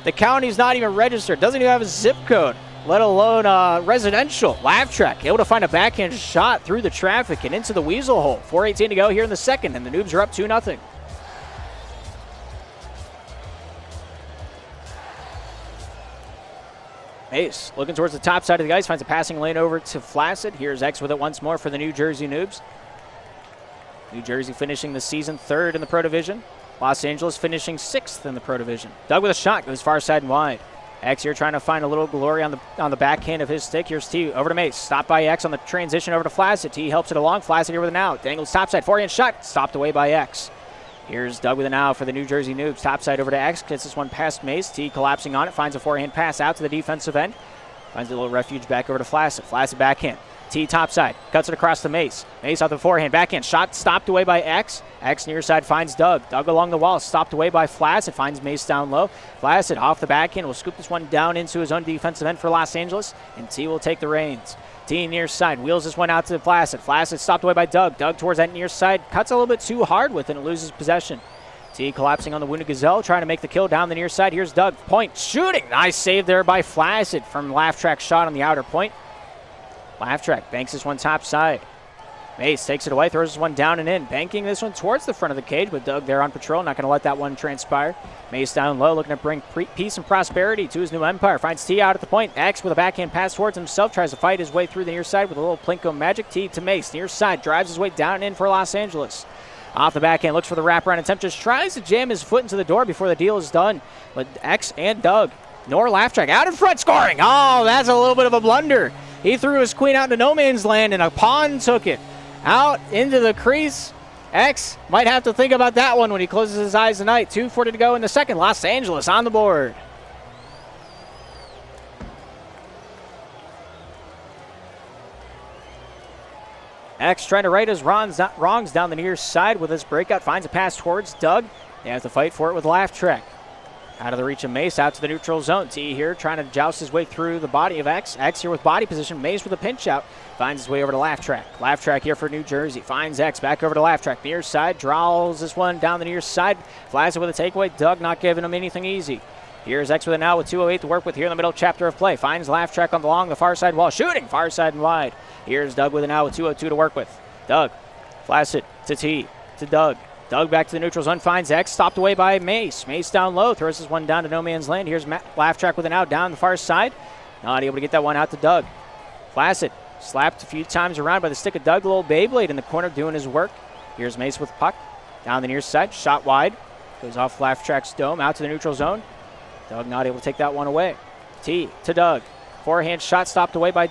The county's not even registered. Doesn't even have a zip code, let alone residential. Laugh track able to find a backhand shot through the traffic and into the weasel hole. 4:18 to go here in the second, and the Noobs are up 2-0. Mace looking towards the top side of the ice, finds a passing lane over to Flaccid. Here's X with it once more for the New Jersey Noobs. New Jersey finishing the season 3rd in the Pro Division. Los Angeles finishing 6th in the Pro Division. Doug with a shot, goes far side and wide. X here trying to find a little glory on the backhand of his stick. Here's T over to Mace. Stopped by X on the transition over to Flaccid. T helps it along. Flaccid here with an out. Dangles topside. Forehand shot. Stopped away by X. Here's Doug with an out for the New Jersey Noobs. Topside over to X. Gets this one past Mace. T collapsing on it. Finds a forehand pass out to the defensive end. Finds a little refuge back over to Flaccid. Flaccid backhand. T topside. Cuts it across to Mace. Mace off the forehand. Backhand shot. Stopped away by X. X near side finds Doug. Doug along the wall. Stopped away by Flaccid. Finds Mace down low. Flaccid off the backhand will scoop this one down into his own defensive end for Los Angeles. And T will take the reins. T near side. Wheels this one out to Flaccid. Flaccid stopped away by Doug. Doug towards that near side. Cuts a little bit too hard with it and loses possession. T collapsing on the wounded Gazelle. Trying to make the kill down the near side. Here's Doug. Point. Shooting. Nice save there by Flaccid from Laugh track shot on the outer point. Laugh track banks this one top side. Mace takes it away, throws this one down and in. Banking this one towards the front of the cage, but Doug there on patrol, not going to let that one transpire. Mace down low, looking to bring peace and prosperity to his new empire. Finds T out at the point. X with a backhand pass towards himself, tries to fight his way through the near side with a little Plinko magic. T to Mace, near side, drives his way down and in for Los Angeles. Off the backhand, looks for the wraparound attempt, just tries to jam his foot into the door before the deal is done. But X and Doug, nor Laugh track, out in front, scoring! Oh, that's a little bit of a blunder. He threw his queen out into no man's land, and a pawn took it out into the crease. X might have to think about that one when he closes his eyes tonight. 2:40 to go in the second. Los Angeles on the board. X trying to right his wrongs down the near side with his breakout. Finds a pass towards Doug. They have to fight for it with Laugh track. Out of the reach of Mace, out to the neutral zone. T here trying to joust his way through the body of X. X here with body position. Mace with a pinch out. Finds his way over to Laugh Track. Laugh Track here for New Jersey. Finds X back over to Laugh Track. Near side. Draws this one down the near side. Flies it with a takeaway. Doug not giving him anything easy. Here's X with it now with 2:08 to work with here in the middle chapter of play. Finds Laugh Track along the far side wall. Shooting far side and wide. Here's Doug with it now with 2:02 to work with. Doug. Flash it to T. To Doug. Doug back to the neutral zone, finds X, stopped away by Mace. Mace down low, throws this one down to no man's land. Here's Laugh Track with it now, down the far side. Not able to get that one out to Doug. Flaccid, slapped a few times around by the stick of Doug, the little Beyblade in the corner doing his work. Here's Mace with the puck, down the near side, shot wide. Goes off Laugh Track's dome, out to the neutral zone. Doug not able to take that one away. T to Doug. Forehand shot stopped away by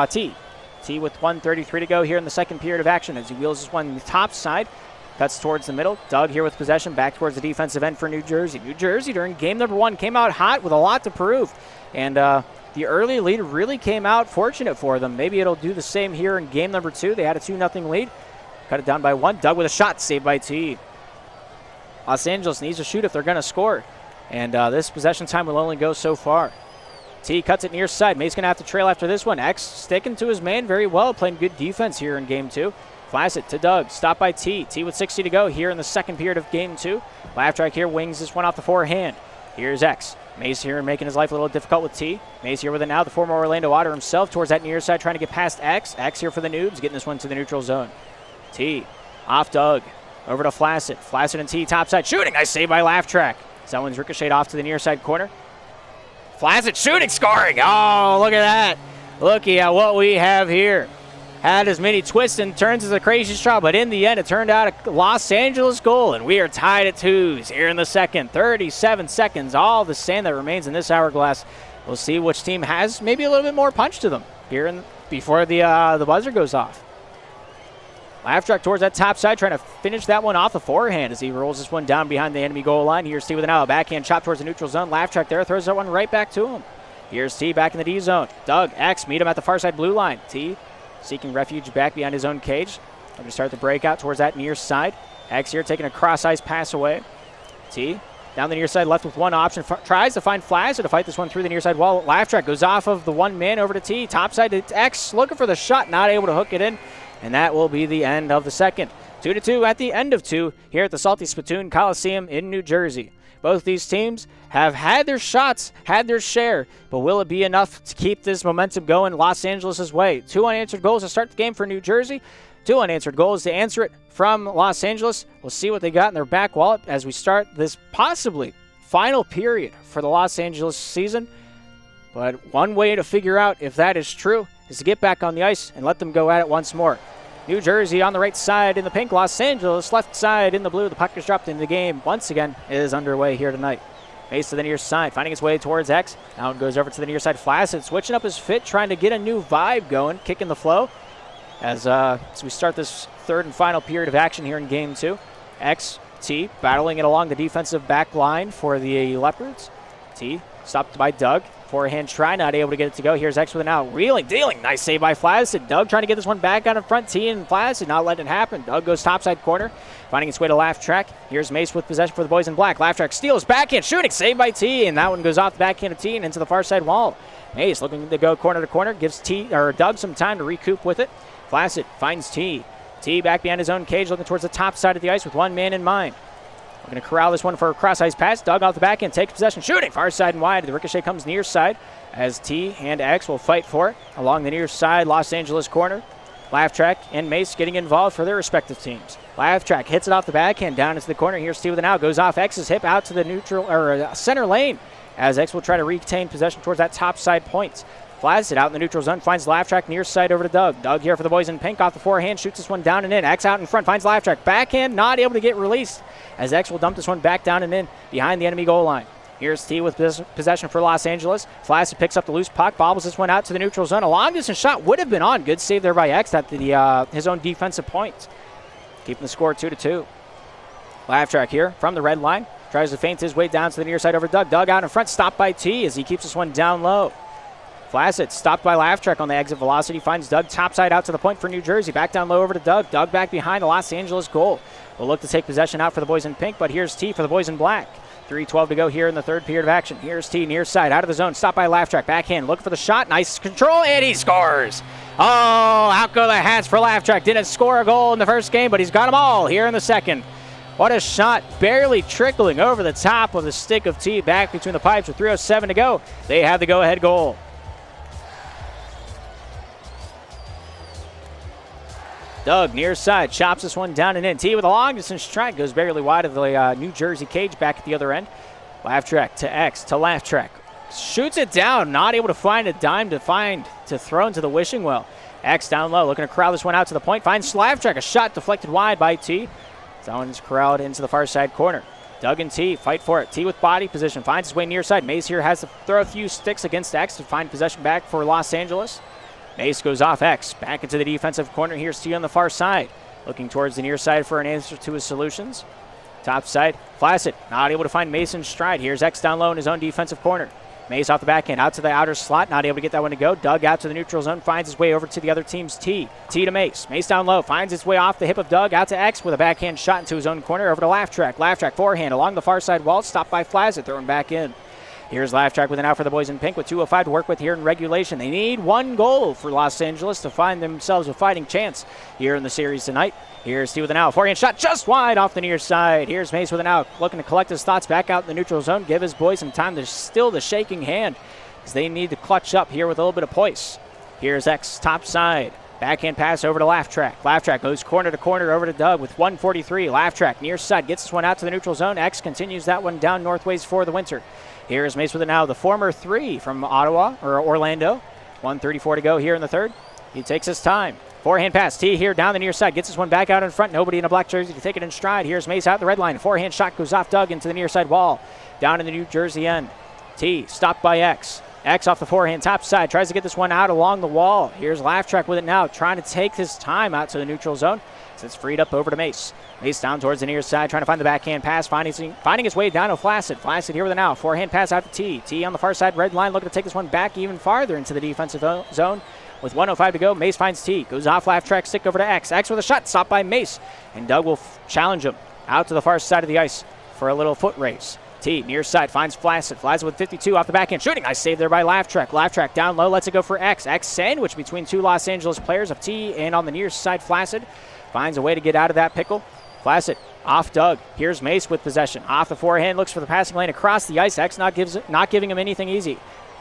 T. T with 1:33 to go here in the second period of action as he wheels this one to the top side. Cuts towards the middle. Doug here with possession back towards the defensive end for New Jersey. New Jersey during game number 1 came out hot with a lot to prove. And the early lead really came out fortunate for them. Maybe it'll do the same here in game number 2. They had a 2-0 lead. Cut it down by 1. Doug with a shot saved by T. Los Angeles needs to shoot if they're going to score. And this possession time will only go so far. T cuts it near side. Mace going to have to trail after this one. X sticking to his man very well. Playing good defense here in game 2. Flash it to Doug. Stopped by T. T with 60 to go here in the second period of game 2. Laugh Track here wings this one off the forehand. Here's X. Mace here making his life a little difficult with T. Mace here with it now. The former Orlando Otter himself towards that near side trying to get past X. X here for the Noobs getting this one to the neutral zone. T off Doug. Over to Flaccid. Flaccid and T top side shooting. Nice save by Laugh Track. That one's ricocheted off to the near side corner. Flaccid shooting, scoring. Oh, look at that. Looky at what we have here. Had as many twists and turns as a crazy straw, but in the end, it turned out a Los Angeles goal, and we are tied at 2s here in the second. 37 seconds, all the sand that remains in this hourglass. We'll see which team has maybe a little bit more punch to them here before the buzzer goes off. Laugh Track towards that top side, trying to finish that one off the forehand as he rolls this one down behind the enemy goal line. Here's T with an out, backhand chop towards the neutral zone. Laugh Track there, throws that one right back to him. Here's T back in the D zone. Doug, X, meet him at the far side blue line. T seeking refuge back behind his own cage. Going to start the breakout towards that near side. X here taking a cross-ice pass away. T down the near side, left with one option. Tries to find Flash to fight this one through the near side wall. Laugh Track goes off of the one man over to T. Top side to X, looking for the shot, not able to hook it in. And that will be the end of the second. 2-2 at the end of 2 here at the Salty Spittoon Coliseum in New Jersey. Both these teams have had their shots, had their share, but will it be enough to keep this momentum going Los Angeles' way? 2 unanswered goals to start the game for New Jersey, 2 unanswered goals to answer it from Los Angeles. We'll see what they got in their back wallet as we start this possibly final period for the Los Angeles season. But one way to figure out if that is true is to get back on the ice and let them go at it once more. New Jersey on the right side in the pink, Los Angeles left side in the blue. The puck is dropped into the game once again. It is underway here tonight. Mace to the near side, finding its way towards X. Now it goes over to the near side. Flaccid switching up his fit, trying to get a new vibe going, kicking the flow. As we start this third and final period of action here in game 2. X, T, battling it along the defensive back line for the Leopards. T, stopped by Doug. Forehand try, not able to get it to go. Here's X with an out. Wheeling, dealing. Nice save by Flaccid. Doug trying to get this one back out in front. T and Flaccid not letting it happen. Doug goes topside corner, finding its way to Laugh Track. Here's Mace with possession for the boys in black. Laugh Track steals, backhand shooting, saved by T, and that one goes off the backhand of T and into the far side wall. Mace looking to go corner to corner, gives Doug some time to recoup with it. Flaccid finds T. T back behind his own cage, looking towards the top side of the ice with one man in mind. We're going to corral this one for a cross-ice pass. Doug off the backhand, takes possession, shooting far side and wide. The ricochet comes near side as T and X will fight for it along the near side Los Angeles corner. Laugh Track and Mace getting involved for their respective teams. Laugh Track hits it off the backhand down into the corner. Here's T with an out, goes off X's hip out to the neutral or center lane as X will try to retain possession towards that top side point. Flies it out in the neutral zone, finds Laugh Track near side over to Doug. Doug here for the boys in pink off the forehand, shoots this one down and in. X out in front, finds Laugh Track. Backhand, not able to get released as X will dump this one back down and in behind the enemy goal line. Here's T with possession for Los Angeles. Flaccid picks up the loose puck, bobbles this one out to the neutral zone. A long distance shot would have been on. Good save there by X at his own defensive point. Keeping the score 2-2. Laugh Track here from the red line. Tries to feint his way down to the near side over Doug. Doug out in front, stopped by T as he keeps this one down low. Flaccid stopped by Laugh Track on the exit velocity. Finds Doug topside out to the point for New Jersey. Back down low over to Doug. Doug back behind the Los Angeles goal. Will look to take possession out for the boys in pink, but here's T for the boys in black. 3:12 to go here in the third period of action. Here's T near side, out of the zone, stopped by Laugh Track, backhand, looking for the shot, nice control, and he scores! Oh, out go the Hats for Laugh Track. Didn't score a goal in the first game, but he's got them all here in the second. What a shot, barely trickling over the top of the stick of T, back between the pipes with 3:07 to go. They have the go-ahead goal. Doug near side, chops this one down and in. T with a long distance strike, goes barely wide of the New Jersey cage back at the other end. Laugh Track to X to Laugh Track. Shoots it down, not able to find a dime to throw into the wishing well. X down low, looking to corral this one out to the point. Finds Laugh Track, a shot deflected wide by T. That one's corralled into the far side corner. Doug and T fight for it. T with body position, finds his way near side. Mace here has to throw a few sticks against X to find possession back for Los Angeles. Mace goes off X, back into the defensive corner. Here's T on the far side, looking towards the near side for an answer to his solutions. Top side, Flaccid, not able to find Mason's stride. Here's X down low in his own defensive corner. Mace off the backhand, out to the outer slot, not able to get that one to go. Doug out to the neutral zone, finds his way over to the other team's T. T to Mace. Mace down low, finds his way off the hip of Doug, out to X with a backhand shot into his own corner, over to Laugh Track. Laugh Track forehand along the far side wall, stopped by Flaccid, throwing back in. Here's Laugh Track with an out for the boys in pink with 2:05 to work with here in regulation. They need one goal for Los Angeles to find themselves a fighting chance here in the series tonight. Here's T with an out. Forehand shot just wide off the near side. Here's Mace with an out, looking to collect his thoughts back out in the neutral zone. Give his boys some time to still the shaking hand, as they need to clutch up here with a little bit of poise. Here's X top side. Backhand pass over to Laugh Track. Laugh Track goes corner to corner over to Doug with 1:43. Laugh Track near side gets this one out to the neutral zone. X continues that one down northways for the Winter. Here's Mace with it now, the former 3 from Ottawa, or Orlando. 1:34 to go here in the third. He takes his time. Forehand pass, T here down the near side, gets this one back out in front. Nobody in a black jersey to take it in stride. Here's Mace out the red line. Forehand shot goes off Doug into the near side wall. Down in the New Jersey end. T stopped by X. X off the forehand, top side, tries to get this one out along the wall. Here's Laugh Track with it now, trying to take his time out to the neutral zone. So it's freed up over to Mace. Mace down towards the near side, trying to find the backhand pass, finding his way down to Flaccid. Flaccid here with it now. Forehand pass out to T. T on the far side, red line, looking to take this one back even farther into the defensive zone. With 1:05 to go, Mace finds T. Goes off Laugh Track, stick over to X. X with a shot, stopped by Mace. And Doug will challenge him out to the far side of the ice for a little foot race. T near side finds Flaccid. Flies with 52 off the backhand. Shooting. Nice save there by Laugh Track. Laugh Track down low. Lets it go for X. X sandwich between two Los Angeles players of T and on the near side Flaccid. Finds a way to get out of that pickle. Flaccid off Doug. Here's Mace with possession. Off the forehand. Looks for the passing lane across the ice. X not giving him anything easy.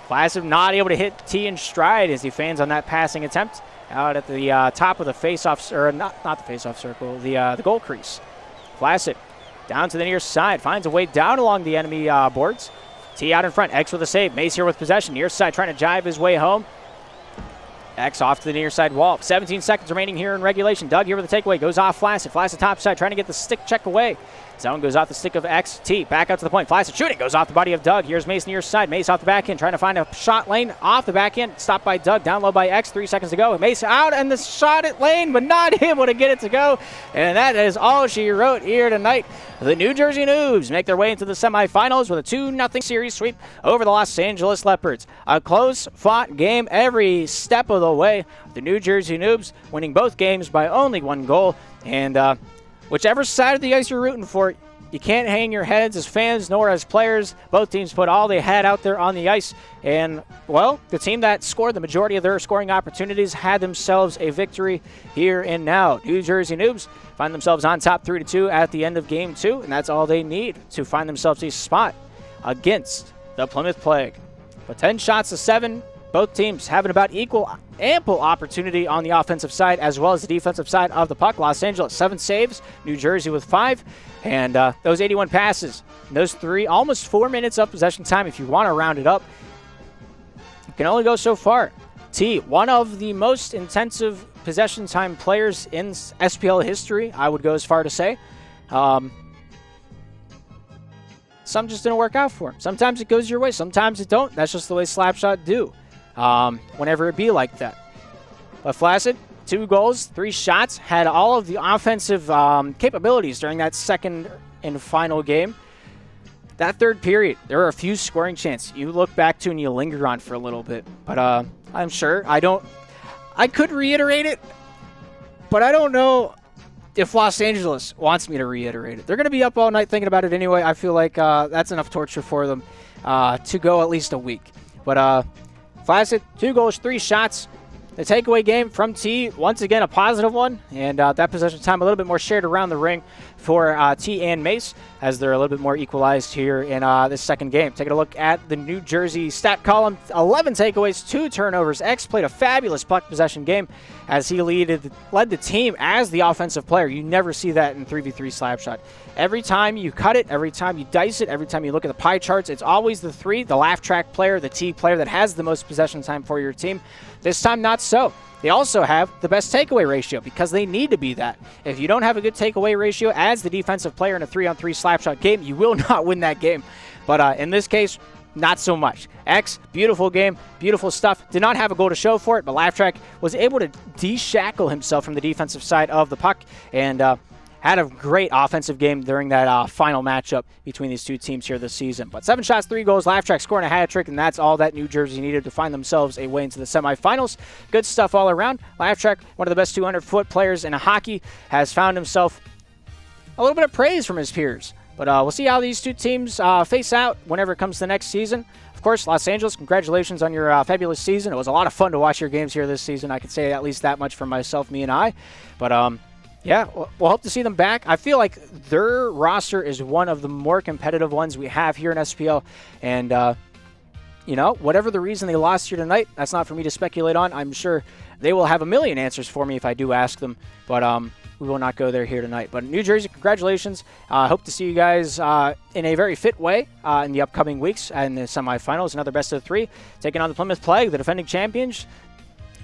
Flaccid not able to hit T in stride as he fans on that passing attempt. Out at the top of the face-off, or not the face-off circle, the goal crease. Flaccid down to the near side, finds a way down along the enemy boards. T out in front, X with a save. Mace here with possession, near side trying to jive his way home. X off to the near side wall. 17 seconds remaining here in regulation. Doug here with the takeaway, goes off Flaccid. Flaccid top side trying to get the stick check away. Zone goes off the stick of X. T back out to the point. Flaccid shooting, goes off the body of Doug. Here's Mace near side. Mace off the backhand, trying to find a shot lane off the backhand. Stopped by Doug, down low by X. 3 seconds to go. Mace out and the shot at lane, but not able to get it to go. And that is all she wrote here tonight. The New Jersey Noobs make their way into the semifinals with a 2-0 series sweep over the Los Angeles Leopards. A close-fought game every step of the way. The New Jersey Noobs winning both games by only 1 goal. And whichever side of the ice you're rooting for, you can't hang your heads as fans nor as players. Both teams put all they had out there on the ice. And, well, the team that scored the majority of their scoring opportunities had themselves a victory here and now. New Jersey Noobs find themselves on top 3-2 at the end of Game 2, and that's all they need to find themselves a spot against the Plymouth Plague. But 10 shots to 7, both teams having about ample opportunity on the offensive side as well as the defensive side of the puck. Los Angeles 7 saves, New Jersey with 5, and those 81 passes, those 3, almost 4 minutes of possession time if you want to round it up. You can only go so far. T, one of the most intensive possession time players in SPL history, I would go as far to say. Some just didn't work out for him. Sometimes it goes your way, sometimes it don't. That's just the way Slapshot do. Whenever it be like that. But Flaccid, 2 goals, 3 shots, had all of the offensive capabilities during that second and final game. That third period, there were a few scoring chances you look back to and you linger on for a little bit. But I'm sure I could reiterate it, but I don't know if Los Angeles wants me to reiterate it, they're going to be up all night thinking about it anyway. I feel like that's enough torture for them to go at least a week. But Flaccid, 2 goals, 3 shots. The takeaway game from T, once again, a positive one. And that possession time a little bit more shared around the ring for T and Mace, as they're a little bit more equalized here in this second game. Taking a look at the New Jersey stat column, 11 takeaways, 2 turnovers. X played a fabulous puck possession game as he led the team as the offensive player. You never see that in 3v3 Slapshot. Every time you cut it, every time you dice it, every time you look at the pie charts, it's always the 3, the laugh track player, the T player that has the most possession time for your team. This time, not so. They also have the best takeaway ratio because they need to be that. If you don't have a good takeaway ratio as the defensive player in a 3-on-3 Slapshot game, you will not win that game. But in this case, not so much. X, beautiful game, beautiful stuff. Did not have a goal to show for it, but Laugh Track was able to de-shackle himself from the defensive side of the puck and had a great offensive game during that final matchup between these two teams here this season. But 7 shots, 3 goals, Laugh Track scoring a hat trick, and that's all that New Jersey needed to find themselves a way into the semifinals. Good stuff all around. Laugh Track, one of the best 200-foot players in hockey, has found himself a little bit of praise from his peers. But we'll see how these two teams face out whenever it comes to next season. Of course, Los Angeles, congratulations on your fabulous season. It was a lot of fun to watch your games here this season. I can say at least that much for myself, me and I. But yeah, we'll hope to see them back. I feel like their roster is one of the more competitive ones we have here in SPL. And, you know, whatever the reason they lost here tonight, that's not for me to speculate on. I'm sure they will have a million answers for me if I do ask them. But we will not go there here tonight. But New Jersey, congratulations. I hope to see you guys in a very fit way in the upcoming weeks and the semifinals. Another best of 3, taking on the Plymouth Plague, the defending champions.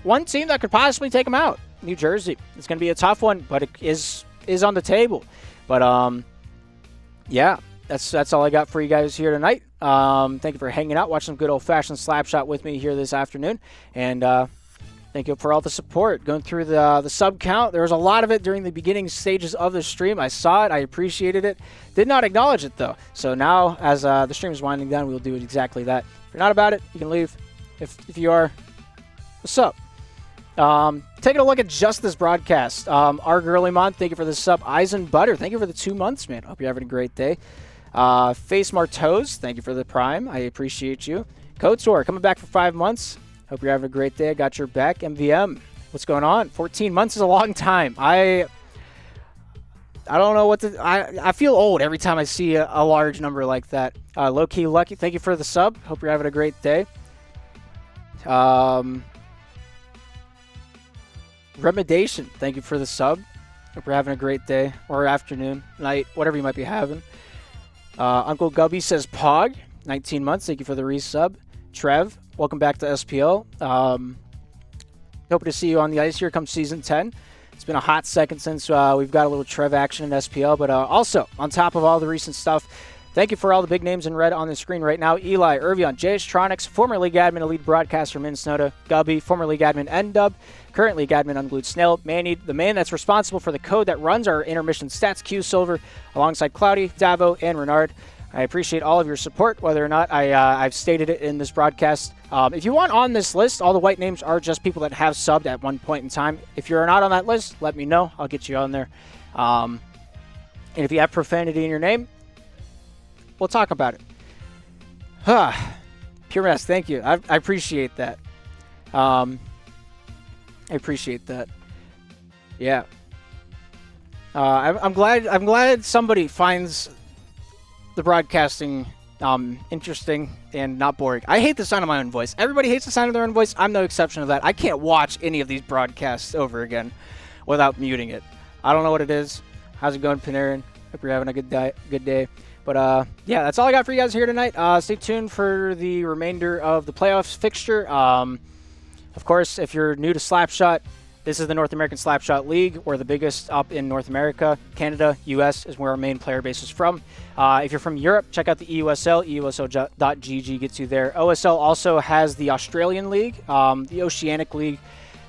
One team that could possibly take them out. New Jersey. It's going to be a tough one, but it is on the table. But yeah, that's all I got for you guys here tonight. Thank you for hanging out, watching some good old-fashioned Slapshot with me here this afternoon, and thank you for all the support. Going through the sub count, there was a lot of it during the beginning stages of the stream. I saw it, I appreciated it. Did not acknowledge it though. So now, as the stream is winding down, we'll do exactly that. If you're not about it, you can leave. If you are, what's up? Taking a look at just this broadcast. Our Girly Mon, thank you for the sub. Eisen Butter, thank you for the 2 months, man. Hope you're having a great day. Face Martos, thank you for the Prime. I appreciate you. Kotor, coming back for 5 months. Hope you're having a great day. I got your back. MVM, what's going on? 14 months is a long time. I don't know what to... I feel old every time I see a large number like that. Low-key Lucky, thank you for the sub. Hope you're having a great day. Remediation, thank you for the sub. Hope you're having a great day or afternoon, night, whatever you might be having. Uncle Gubby says Pog, 19 months. Thank you for the resub. Trev, welcome back to SPL. Hope to see you on the ice here come Season 10. It's been a hot second since we've got a little Trev action in SPL, but also, on top of all the recent stuff, thank you for all the big names in red on the screen right now. Eli, Irvion, JStronics, former League Admin, Elite Broadcaster, Minnesota. Gubby, former League Admin, N-Dub, current League Admin, Unglued Snail. Manny, the man that's responsible for the code that runs our intermission stats, Q Silver, alongside Cloudy, Davo, and Renard. I appreciate all of your support, whether or not I've stated it in this broadcast. If you want on this list, all the white names are just people that have subbed at one point in time. If you're not on that list, let me know. I'll get you on there. And if you have profanity in your name, we'll talk about it. Pure mess, thank you. I appreciate that. I appreciate that. Yeah. I'm glad somebody finds the broadcasting interesting and not boring. I hate the sound of my own voice. Everybody hates the sound of their own voice. I'm no exception of that. I can't watch any of these broadcasts over again without muting it. I don't know what it is. How's it going, Panarin? Hope you're having a good day. But, yeah, that's all I got for you guys here tonight. Stay tuned for the remainder of the playoffs fixture. Of course, if you're new to Slapshot, this is the North American Slapshot League. We're the biggest up in North America. Canada, U.S. is where our main player base is from. If you're from Europe, check out the EUSL. EUSL.gg gets you there. OSL also has the Australian League, the Oceanic League,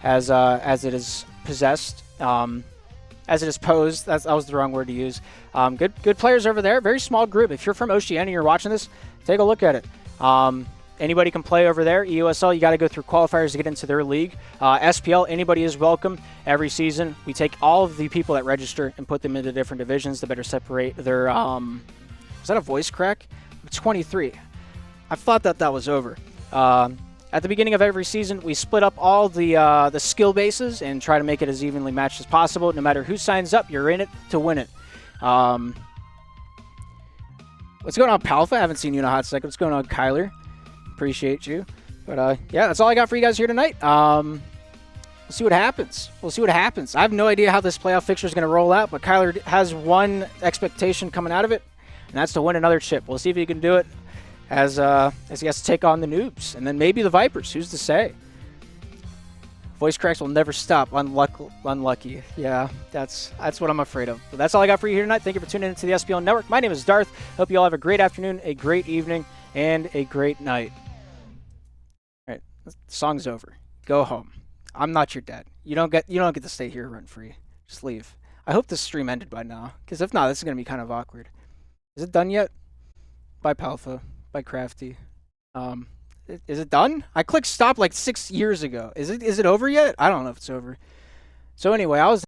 as it is possessed. As it is posed, that was the wrong word to use. Good players over there. Very small group. If you're from Oceania and you're watching this, take a look at it. Anybody can play over there. EUSL, you got to go through qualifiers to get into their league. SPL, anybody is welcome. Every season, we take all of the people that register and put them into different divisions to better separate their... was that a voice crack? 23. I thought that was over. At the beginning of every season, we split up all the skill bases and try to make it as evenly matched as possible. No matter who signs up, you're in it to win it. What's going on, Palfa? I haven't seen you in a hot second. What's going on, Kyler? Appreciate you. But yeah, that's all I got for you guys here tonight. We'll see what happens. We'll see what happens. I have no idea how this playoff fixture is going to roll out, but Kyler has one expectation coming out of it, and that's to win another chip. We'll see if he can do it as he has to take on the Noobs, and then maybe the Vipers. Who's to say? Voice cracks will never stop. Unlucky. Yeah, that's what I'm afraid of. But that's all I got for you here tonight. Thank you for tuning into the SPL Network. My name is Darth. Hope you all have a great afternoon, a great evening, and a great night. All right, the song's over. Go home. I'm not your dad. You don't get to stay here rent free. Just leave. I hope this stream ended by now, because if not, this is gonna be kind of awkward. Is it done yet? Bye, Palfa. Bye, Crafty. Is it done? I clicked stop like 6 years ago. Is it over yet? I don't know if it's over. So anyway, I was